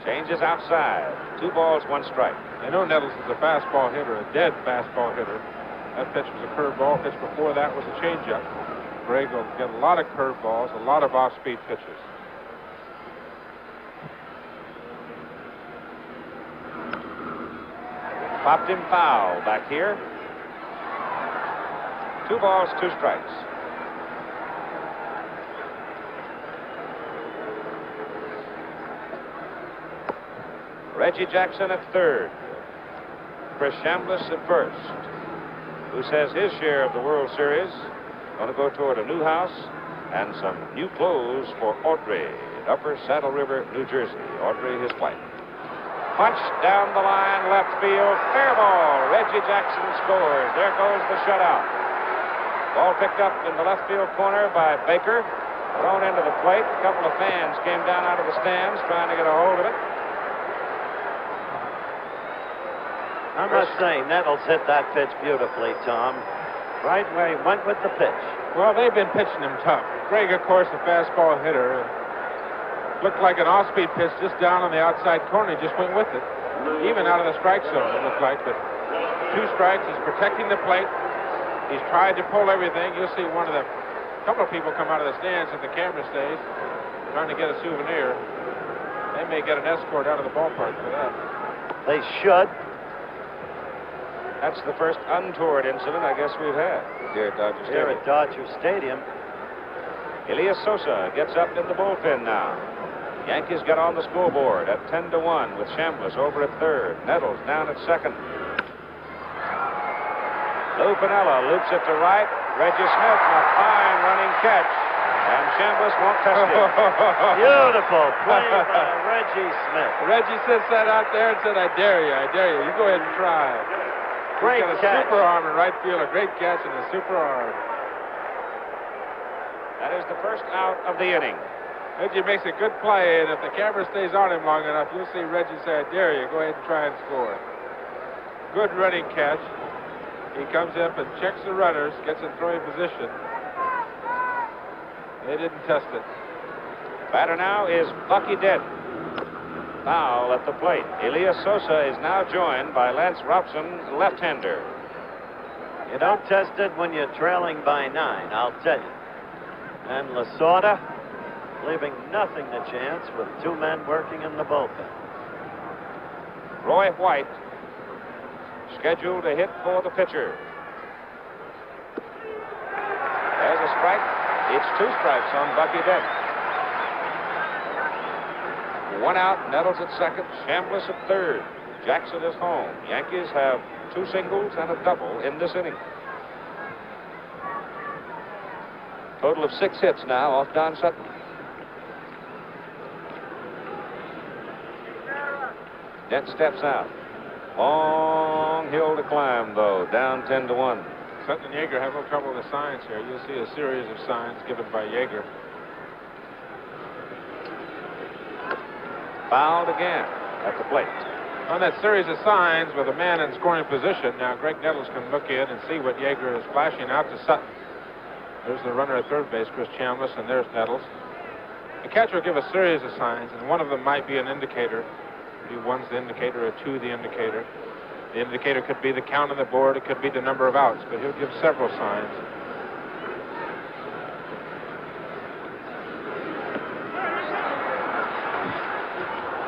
Changes outside. 2 balls, 1 strike. I know Nettles is a fastball hitter, a dead fastball hitter. That pitch was a curveball. Pitch before that was a changeup. Greg will get a lot of curveballs, a lot of off-speed pitches. Popped him foul back here. 2 balls, 2 strikes. Reggie Jackson at third. Chris Chambliss at first, who says his share of the World Series going to go toward a new house and some new clothes for Audrey in Upper Saddle River, New Jersey. Audrey, his wife. Punch down the line, left field, fair ball. Reggie Jackson scores. There goes the shutout. Ball picked up in the left field corner by Baker, thrown into the plate. A couple of fans came down out of the stands trying to get a hold of it. I must say, Nettles hit that pitch beautifully, Tom. Right where he went with the pitch. Well, they've been pitching him tough. Greg, of course, a fastball hitter. Looked like an off-speed pitch just down on the outside corner. He just went with it. Even out of the strike zone, it looked like. But 2 strikes. He's protecting the plate. He's tried to pull everything. You'll see a couple of people come out of the stands if the camera stays, trying to get a souvenir. They may get an escort out of the ballpark for that. They should. That's the first untoward incident I guess we've had here at Dodger Stadium. Here at Dodger Stadium. Elias Sosa gets up in the bullpen now. Yankees get on the scoreboard at 10-1 with Chambliss over at third. Nettles down at second. Lou Piniella loops it to right. Reggie Smith, a fine running catch. And Chambliss won't touch it. Beautiful play by Reggie Smith. Reggie sits that out there and said, I dare you, I dare you. You go ahead and try. Great He's got a catch. super arm in right field, a great catch and a super arm. That is the first out of the inning. Reggie makes a good play, and if the camera stays on him long enough, you'll see Reggie say, I dare you, go ahead and try and score. Good running catch. He comes up and checks the runners, gets in throwing position. They didn't test it. Batter now is Bucky Dent. Foul at the plate. Elias Sosa is now joined by Lance Robson, left-hander. You don't test it when you're trailing by 9, I'll tell you. And Lasorda leaving nothing to chance with 2 men working in the bullpen. Roy White scheduled to hit for the pitcher. There's a strike. It's 2 strikes on Bucky Dent. 1 out, Nettles at second, Chambliss at third. Jackson is home. Yankees have 2 singles and a double in this inning. Total of 6 hits now off Don Sutton. Dent steps out. Long hill to climb, though, down 10-1. Sutton and Yeager have no trouble with the signs here. You'll see a series of signs given by Yeager. Fouled again at the plate. On that series of signs with a man in scoring position, now Greg Nettles can look in and see what Yeager is flashing out to Sutton. There's the runner at third base, Chris Chambliss, and there's Nettles. The catcher will give a series of signs, and one of them might be an indicator. Maybe one's the indicator or two the indicator. The indicator could be the count on the board, it could be the number of outs, but he'll give several signs.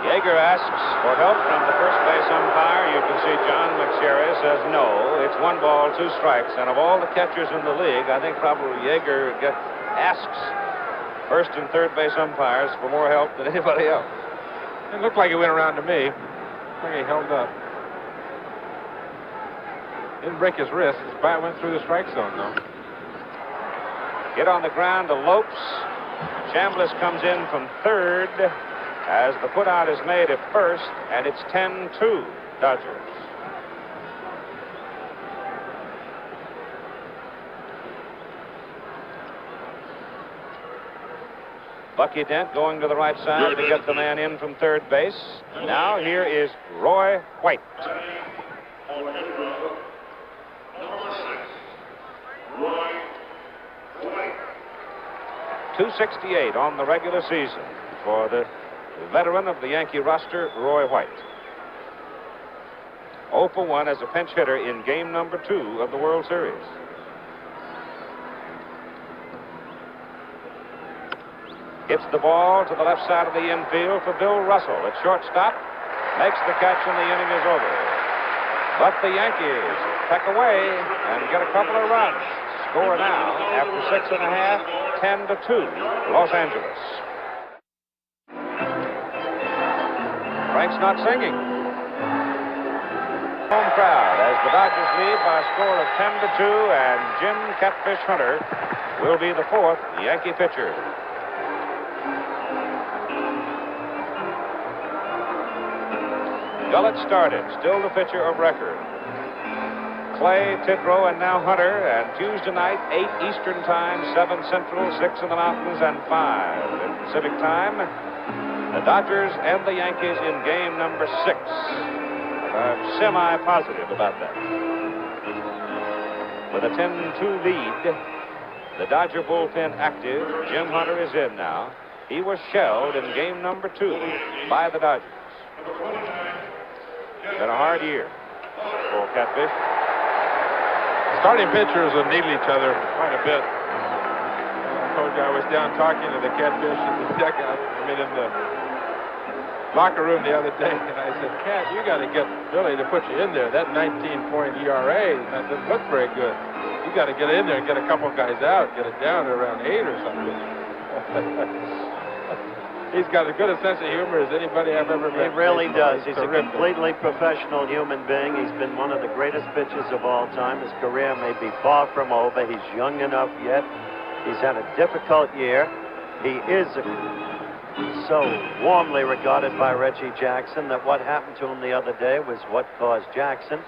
Yeager asks for help from the first base umpire. You can see John McSherry says no. It's 1 ball, 2 strikes. And of all the catchers in the league, I think probably Yeager asks first and third base umpires for more help than anybody else. It looked like it went around to me. I think he held up. Didn't break his wrist. His bat went through the strike zone, though. Hit on the ground to Lopes. Chambliss comes in from third as the putout is made at first, and it's 10-2 Dodgers. Bucky Dent going to the right side to get the man in from third base. Now here is Roy White. Number 6, Roy White. 268 on the regular season for the veteran of the Yankee roster, Roy White. 0 for 1 as a pinch hitter in game number 2 of the World Series. Hits the ball to the left side of the infield for Bill Russell at shortstop. Makes the catch and the inning is over. But the Yankees peck away and get a couple of runs. Score now after 6.5, 10-2, Los Angeles. Frank's not singing. Home crowd as the Dodgers lead by a score of 10-2, and Jim Catfish Hunter will be the 4th Yankee pitcher. Gullett started, still the pitcher of record. Clay, Tidrow, and now Hunter, and Tuesday night, 8 Eastern Time, 7 Central, 6 in the Mountains, and 5 in Pacific Time. The Dodgers and the Yankees in game number 6. I'm semi-positive about that. With a 10-2 lead, the Dodger bullpen active. Jim Hunter is in now. He was shelled in game number 2 by the Dodgers. It's been a hard year for Catfish. Starting pitchers will needle each other quite a bit. I told you I was down talking to the Catfish in the dugout. In the locker room the other day, and I said, Cat, you got to get Billy to put you in there. That 19-point ERA, that doesn't look very good. You got to get in there and get a couple guys out, get it down to around 8 or something. He's got as good a sense of humor as anybody I've ever met. He really does. He's a completely professional human being. He's been one of the greatest pitchers of all time. His career may be far from over. He's young enough yet. He's had a difficult year. He is so warmly regarded by Reggie Jackson that what happened to him the other day was what caused Jackson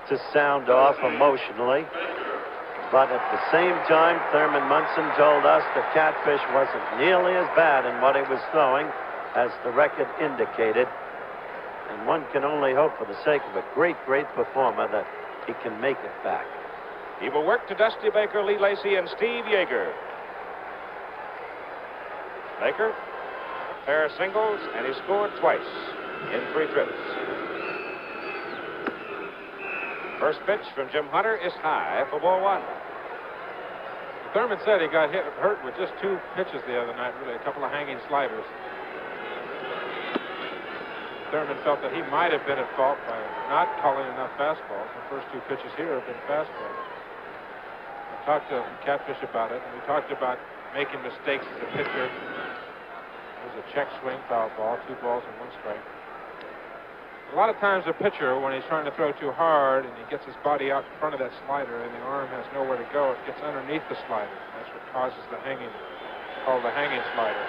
to sound off emotionally. But at the same time, Thurman Munson told us that Catfish wasn't nearly as bad in what he was throwing as the record indicated. And one can only hope, for the sake of a great, great performer, that he can make it back. He will work to Dusty Baker, Lee Lacy, and Steve Yeager. Baker, a pair of singles, and he scored twice in 3 trips. First pitch from Jim Hunter is high for ball 1. Thurman said he got hurt with just 2 pitches the other night, really, a couple of hanging sliders. Thurman felt that he might have been at fault by not calling enough fastballs. The first 2 pitches here have been fastballs. I talked to Catfish about it, and we talked about making mistakes as a pitcher. It was a check swing, foul ball, 2 balls and 1 strike. A lot of times a pitcher, when he's trying to throw too hard and he gets his body out in front of that slider and the arm has nowhere to go, it gets underneath the slider. That's what causes the hanging, called the hanging slider.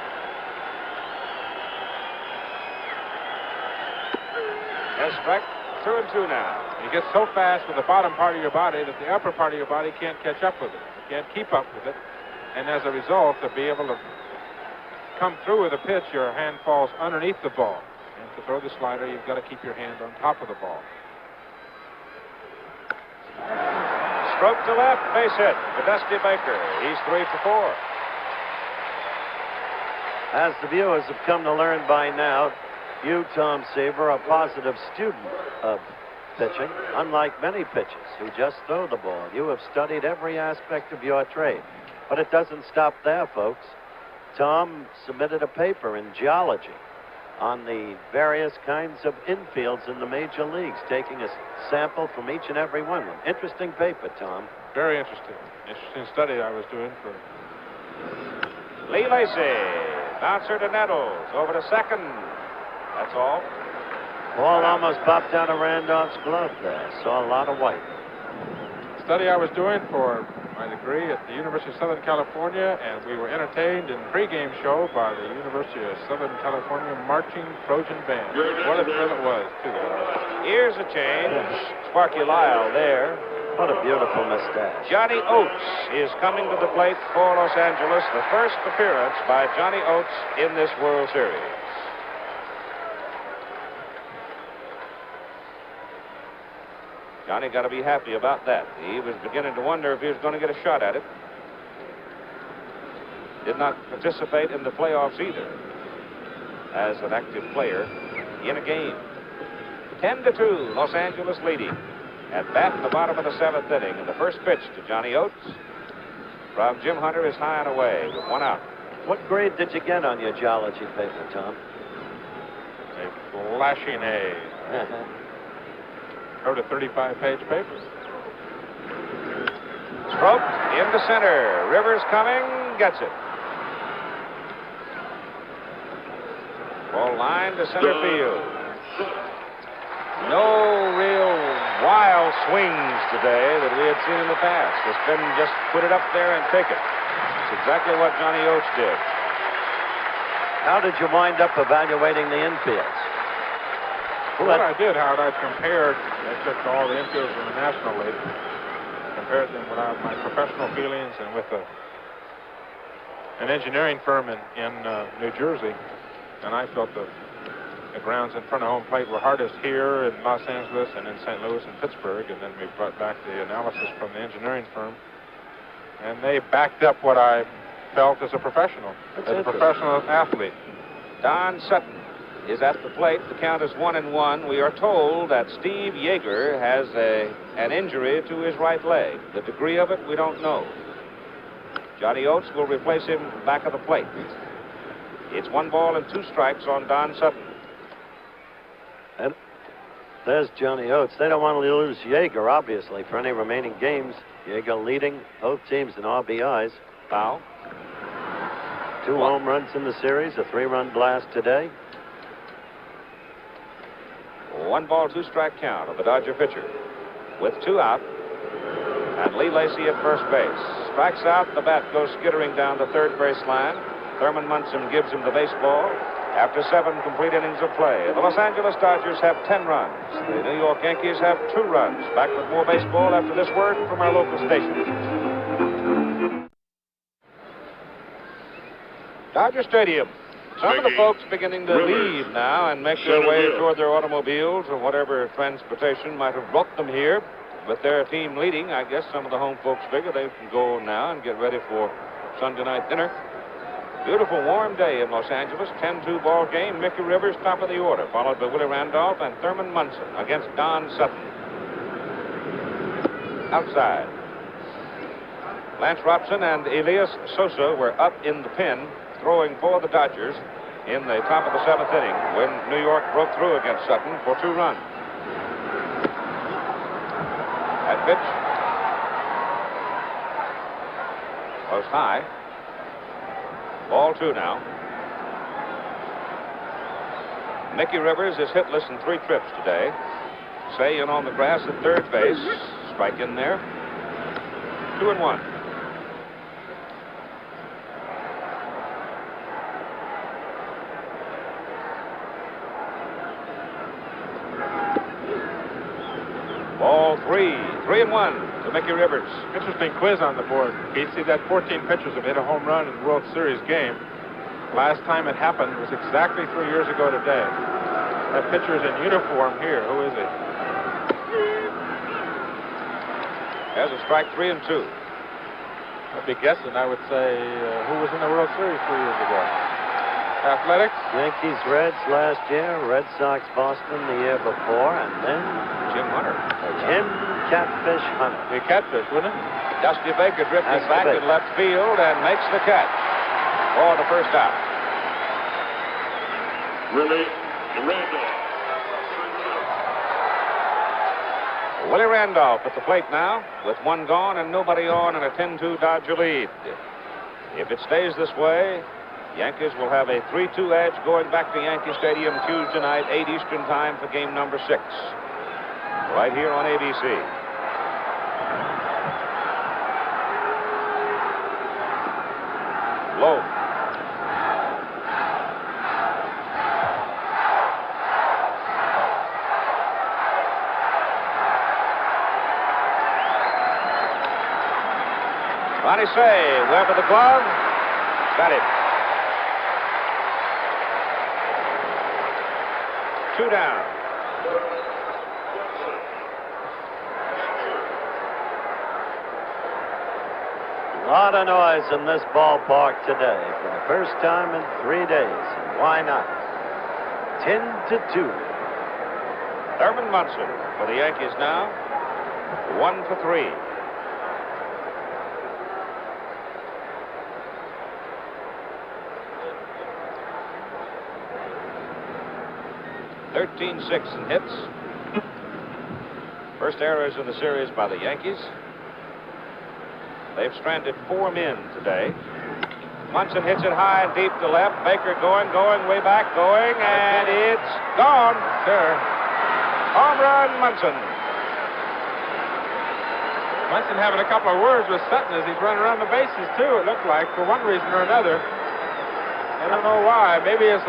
Yes, strike. 2 and 2 now. You get so fast with the bottom part of your body that the upper part of your body can't catch up with it. You can't keep up with it. And as a result, to be able to come through with a pitch, your hand falls underneath the ball. And to throw the slider, you've got to keep your hand on top of the ball. Stroke to left, base hit to Dusty Baker. He's 3 for 4. As the viewers have come to learn by now, you, Tom Seaver, are a positive student of pitching, unlike many pitchers who just throw the ball. You have studied every aspect of your trade. But it doesn't stop there, folks. Tom submitted a paper in geology on the various kinds of infields in the major leagues, taking a sample from each and every one of them. Interesting paper, Tom. Very interesting. Interesting study I was doing for... Lee Lacy, bouncer to Nettles, over to second. That's all. Ball almost popped out of Randolph's glove there. Saw a lot of white. Study I was doing for my degree at the University of Southern California, and we were entertained in pregame show by the University of Southern California Marching Trojan Band. What a thrill it was, too. Here's a change. Sparky Lyle there. What a beautiful mustache. Johnny Oates is coming to the plate for Los Angeles. The first appearance by Johnny Oates in this World Series. Johnny got to be happy about that. He was beginning to wonder if he was going to get a shot at it. Did not participate in the playoffs either as an active player in a game. 10-2, Los Angeles leading. At bat in the bottom of the 7th inning, and the first pitch to Johnny Oates from Jim Hunter is high and away with 1 out. What grade did you get on your geology paper, Tom? A flashing A. Wrote a 35-page paper. Stroke into center. Rivers coming, gets it. Ball line to center field. No real wild swings today that we had seen in the past. It's been just put it up there and take it. It's exactly what Johnny Oates did. How did you wind up evaluating the infields? What I did, Howard, I compared, I took all the infielders in the National League, compared them with my professional feelings and with an engineering firm in New Jersey, and I felt the grounds in front of home plate were hardest here in Los Angeles and in St. Louis and Pittsburgh, and then we brought back the analysis from the engineering firm, and they backed up what I felt as a professional, athlete. Don Sutton is at the plate. The count is 1-1. We are told that Steve Yeager has an injury to his right leg. The degree of it, we don't know. Johnny Oates will replace him back of the plate. It's 1 ball and 2 strikes on Don Sutton. And there's Johnny Oates. They don't want to lose Yeager, obviously, for any remaining games. Yeager leading both teams in RBIs. Foul. 2 home runs in the series, a 3-run blast today. 1 ball, 2 strike count of the Dodger pitcher with 2 out. And Lee Lacy at first base. Strikes out, the bat goes skittering down the third baseline. Thurman Munson gives him the baseball after 7 complete innings of play. The Los Angeles Dodgers have 10 runs. The New York Yankees have 2 runs. Back with more baseball after this word from our local station. Dodger Stadium. Some of the folks beginning to leave now and make their way toward their automobiles or whatever transportation might have brought them here. With their team leading, I guess some of the home folks figure they can go now and get ready for Sunday night dinner. Beautiful warm day in Los Angeles. 10-2 ball game. Mickey Rivers top of the order, followed by Willie Randolph and Thurman Munson against Don Sutton. Outside. Lance Robson and Elias Sosa were up in the pen, throwing for the Dodgers in the top of the 7th inning when New York broke through against Sutton for 2 runs. That pitch was high. Ball 2 now. Mickey Rivers is hitless in 3 trips today. Say in on the grass at third base. Strike in there. 2-1. Ball 3-1 to Mickey Rivers. Interesting quiz on the board. You see that 14 pitchers have hit a home run in the World Series game. Last time it happened was exactly 3 years ago today. That pitcher's in uniform here. Who is it? There's a strike, 3 and 2. I'd be guessing. I would say who was in the World Series 3 years ago? Athletics? Yankees, Reds last year, Red Sox, Boston the year before, and then Jim Hunter. Tim Catfish Hunter. The catfish, wouldn't it? Dusty Baker drifting That's back the in left field and makes the catch for the first out. Willie Randolph. Willie Randolph at the plate now with 1 gone and nobody on and a 10-2 Dodger lead. If it stays this way, Yankees will have a 3-2 edge going back to Yankee Stadium Tuesday night, 8 Eastern time for game number 6. Right here on ABC. Low. Ronnie Say, Webb of the glove. Got it. 2 down. A lot of noise in this ballpark today for the first time in 3 days. And why not? 10-2. Thurman Munson for the Yankees now. 1 for 3. .13-6 in hits. First errors in the series by the Yankees. They've stranded 4 men today. Munson hits it high and deep to left. Baker going way back, and it's gone. Sure. Home run, Munson. Munson having a couple of words with Sutton as he's running around the bases, too, it looked like, for one reason or another. I don't know why. Maybe it's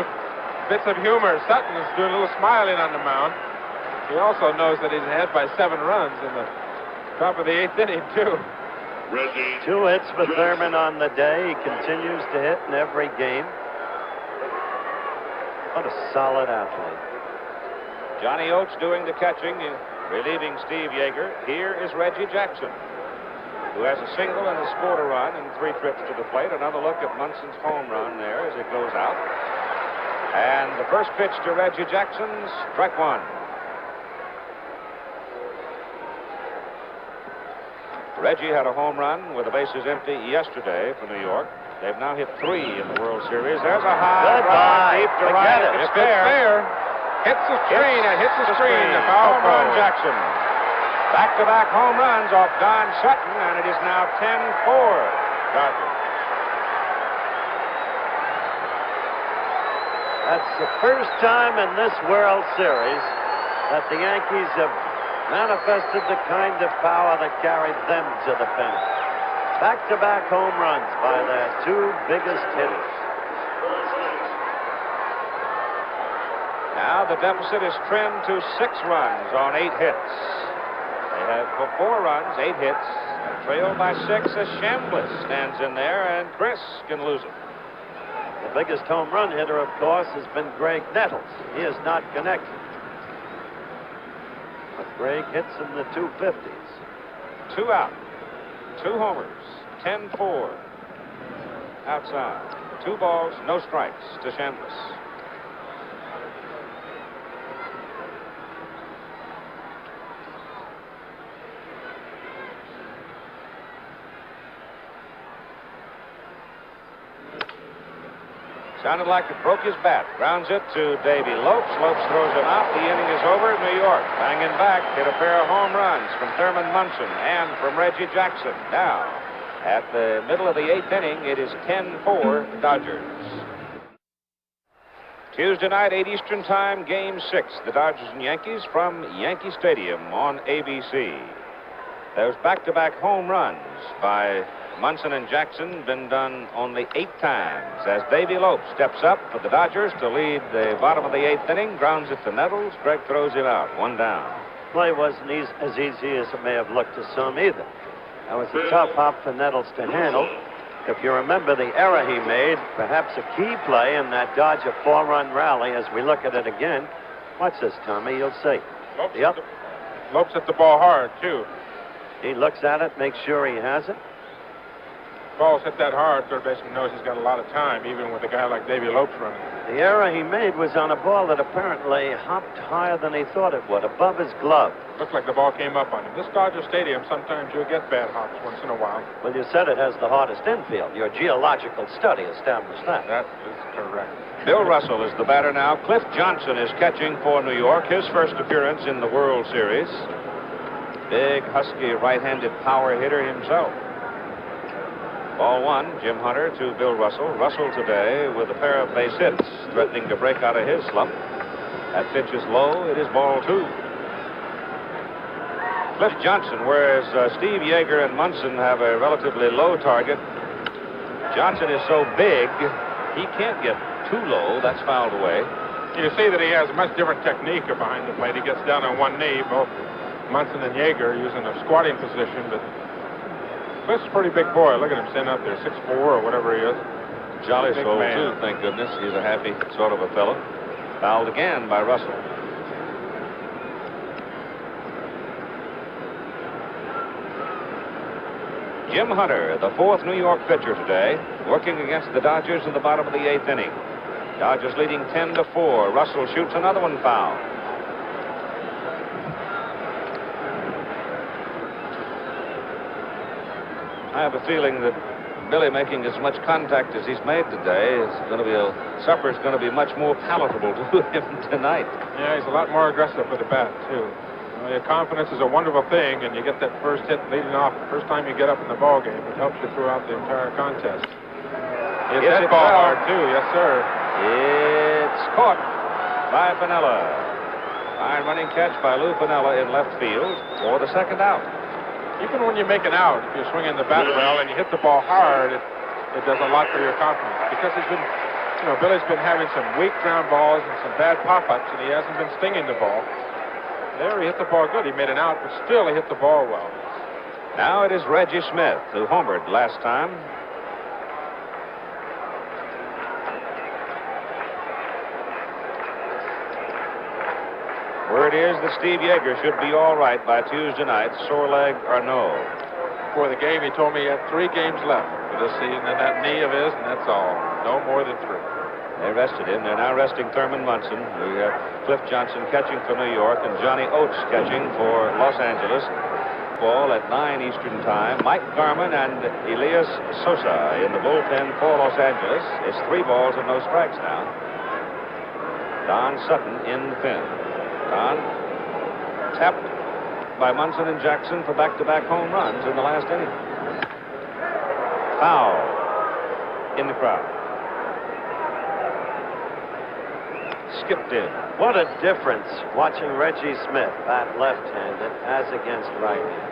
bits of humor. Sutton is doing a little smiling on the mound. He also knows that he's ahead by 7 runs in the top of the 8th inning, too. Reggie 2 hits for Thurman on the day. He continues to hit in every game. What a solid athlete. Johnny Oates doing the catching, relieving Steve Yeager. Here is Reggie Jackson, who has a single and has scored a run in 3 trips to the plate. Another look at Munson's home run there as it goes out. And the first pitch to Reggie Jackson, strike 1. Reggie had a home run with the bases empty yesterday for New York. They've now hit 3 in the World Series. There's a high drive deep to right. It's fair. Hits the screen. It hits the screen. The foul home run, Jackson. Back-to-back home runs off Don Sutton, and it is now 10-4 Dodgers. That's the first time in this World Series that the Yankees have manifested the kind of power that carried them to the finish. Back-to-back home runs by their 2 biggest hitters. Now the deficit is trimmed to 6 runs on 8 hits. They have 4 runs, 8 hits, trailed by 6 as Chambliss stands in there, and Chris can lose it. The biggest home run hitter, of course, has been Greg Nettles. He is not connected. But Greg hits in the 250s. 2 out. 2 homers. 10-4. Outside. 2 balls, no strikes to Chambliss. Sounded like it broke his bat. Grounds it to Davy Lopes. Lopes throws him out. The inning is over. New York banging back. Hit a pair of home runs from Thurman Munson and from Reggie Jackson. Now, at the middle of the 8th inning, it is 10-4 Dodgers. Tuesday night, 8 Eastern time, Game 6. The Dodgers and Yankees from Yankee Stadium on ABC. There's back-to-back home runs by Munson and Jackson, been done only 8 times as Davy Lopes steps up for the Dodgers to lead the bottom of the 8th inning, grounds it to Nettles. Greg throws him out, 1 down. Play wasn't as easy as it may have looked to some either. That was a tough hop for Nettles to handle. If you remember the error he made, perhaps a key play in that Dodger 4-run rally, as we look at it again, Watch this, Tommy. You'll see. Yep. Lopes hit the ball hard, too. He looks at it, makes sure he has it. Ball's hit that hard, third baseman knows he's got a lot of time, even with a guy like Davy Lopes running. The error he made was on a ball that apparently hopped higher than he thought it would, above his glove. Looked like the ball came up on him. This Dodger Stadium, sometimes you'll get bad hops once in a while. Well, you said it has the hardest infield. Your geological study established that. That is correct. Bill Russell is the batter now. Cliff Johnson is catching for New York, his first appearance in the World Series. Big, husky, right-handed power hitter himself. Ball one, Jim Hunter to Bill Russell. Russell today with a pair of base hits, threatening to break out of his slump. That pitch is low. It is ball two. Cliff Johnson, whereas Steve Yeager and Munson have a relatively low target, Johnson is so big, he can't get too low. That's fouled away. You see that he has a much different technique behind the plate. He gets down on one knee. Both Munson and Yeager using a squatting position, but Cliff's a pretty big boy. Look at him standing up there, 6'4" or whatever he is. Jolly Big soul, man. too, thank goodness. He's a happy sort of a fellow. Fouled again by Russell. Jim Hunter, the fourth New York pitcher today, working against the Dodgers in the bottom of the eighth inning. Dodgers leading 10-4. Russell shoots another one foul. I have a feeling that Billy making as much contact as he's made today is going to be supper's going to be much more palatable to him tonight. Yeah, he's a lot more aggressive with the bat, too. Your confidence is a wonderful thing, and you get that first hit leading off the first time you get up in the ball game. It helps you throughout the entire contest. Hit that ball hard, too. Yes, sir. It's caught by Piniella. Fine running catch by Lou Piniella in left field for the second out. Even when you make an out, if you're swinging the bat well and you hit the ball hard, it does a lot for your confidence. Because Billy's been having some weak ground balls and some bad pop-ups, and he hasn't been stinging the ball. There, he hit the ball good. He made an out, but still he hit the ball well. Now it is Reggie Smith, who homered last time. Word is that Steve Yeager should be all right by Tuesday night, sore leg or no. Before the game, he told me he had 3 games left for this season, and that knee of his, and that's all. No more than 3. They rested him. They're now resting Thurman Munson. We have Cliff Johnson catching for New York and Johnny Oates catching for Los Angeles. Ball at 9 Eastern Time. Mike Garman and Elias Sosa in the bullpen for Los Angeles. It's 3 balls and no strikes now. Don Sutton in the pen. Don tapped by Munson and Jackson for back-to-back home runs in the last inning. Foul in the crowd. Skipped in. What a difference watching Reggie Smith bat left-handed as against right-handed.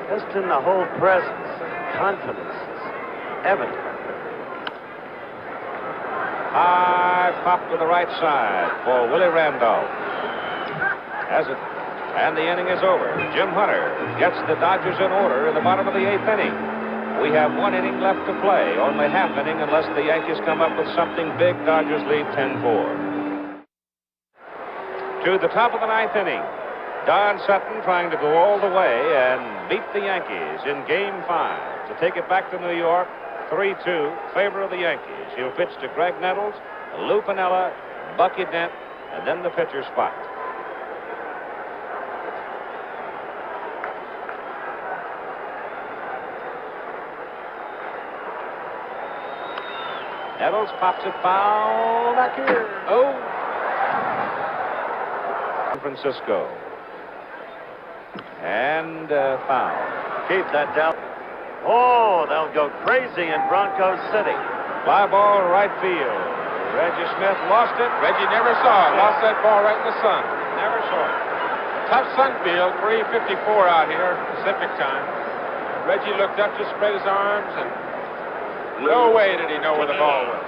Just in the whole presence, confidence is evident. High pop to the right side for Willie Randolph. Has it. And the inning is over. Jim Hunter gets the Dodgers in order in the bottom of the 8th inning. We have 1 inning left to play. Only half inning unless the Yankees come up with something big. Dodgers lead 10-4. To the top of the 9th inning. Don Sutton trying to go all the way and beat the Yankees in Game 5 to take it back to New York. 3-2, favor of the Yankees. He'll pitch to Greg Nettles, Lou Piniella, Bucky Dent, and then the pitcher spot. Nettles pops it foul back here. Oh! San Francisco. And foul. Keep that down. Oh, they'll go crazy in Bronco City. Fly ball right field. Reggie Smith lost it. Reggie never saw it. Lost that ball right in the sun. Never saw it. Tough sun field, 3:54 out here, Pacific time. Reggie looked up, just spread his arms, and no way did he know where the ball was.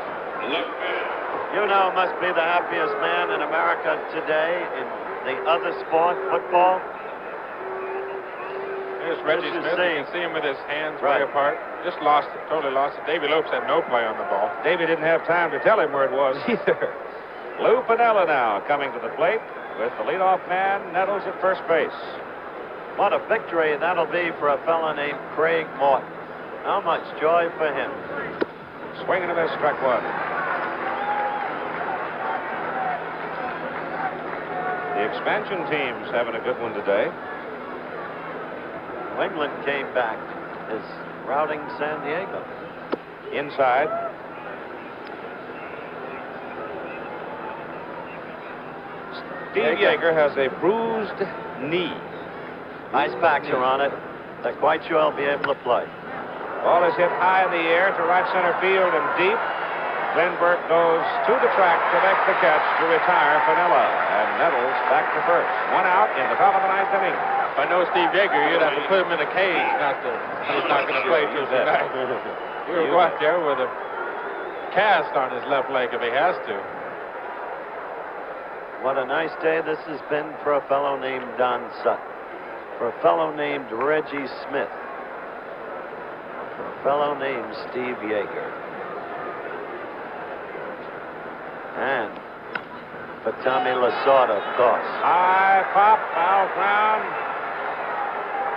You know, must be the happiest man in America today in the other sport, football. There's Reggie Smith. You can see him with his hands way apart. Just lost it, totally lost it. Davy Lopes had no play on the ball. Davy didn't have time to tell him where it was either. Lou Piniella now coming to the plate with the leadoff man, Nettles at first base. What a victory that'll be for a fellow named Craig Morton. How much joy for him. Swing and a miss, strike one. The expansion team's having a good one today. New England came back, is routing San Diego. Inside. Steve Yeager has a bruised knee. Nice backs are on it. They're quite sure he'll be able to play. Ball is hit high in the air to right center field and deep. Glenn Burke goes to the track to make the catch to retire Piniella. And Nettles back to first. One out in the top of the ninth inning. If I know Steve Yeager, you'd have to put him in a cage. He's not going to play Tuesday night. He will go out there with a cast on his left leg if he has to. What a nice day this has been for a fellow named Don Sutton, for a fellow named Reggie Smith, for a fellow named Steve Yeager, and for Tommy Lasorda, of course. High pop, foul ground.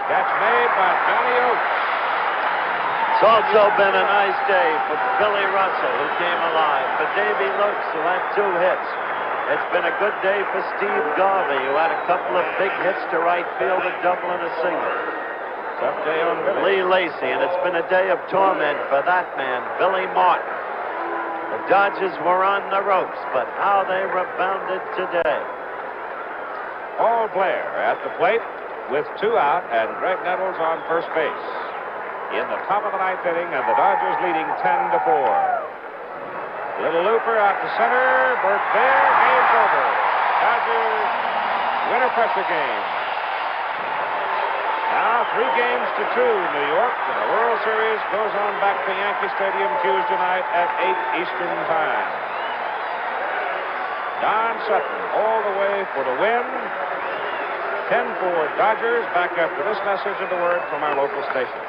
Catch made by Johnny Oates. It's also been a nice day for Billy Russell, who came alive, for Davy Lukes, who had 2 hits. It's been a good day for Steve Garvey, who had a couple of big hits to right field, a double and a single. Tough day on Billy. Lee Lacy, and it's been a day of torment for that man, Billy Martin. The Dodgers were on the ropes, but how they rebounded today. Paul Blair at the plate with 2 out and Greg Nettles on first base. In the top of the ninth inning, and the Dodgers leading 10-4. Little looper out to center. Burke there. Game's over. Dodgers win a pressure game. Now 3 games to 2, New York. And the World Series goes on back to Yankee Stadium Tuesday night at 8 Eastern Time. Don Sutton all the way for the win. 10-4 Dodgers. Back after this message and the word from our local station.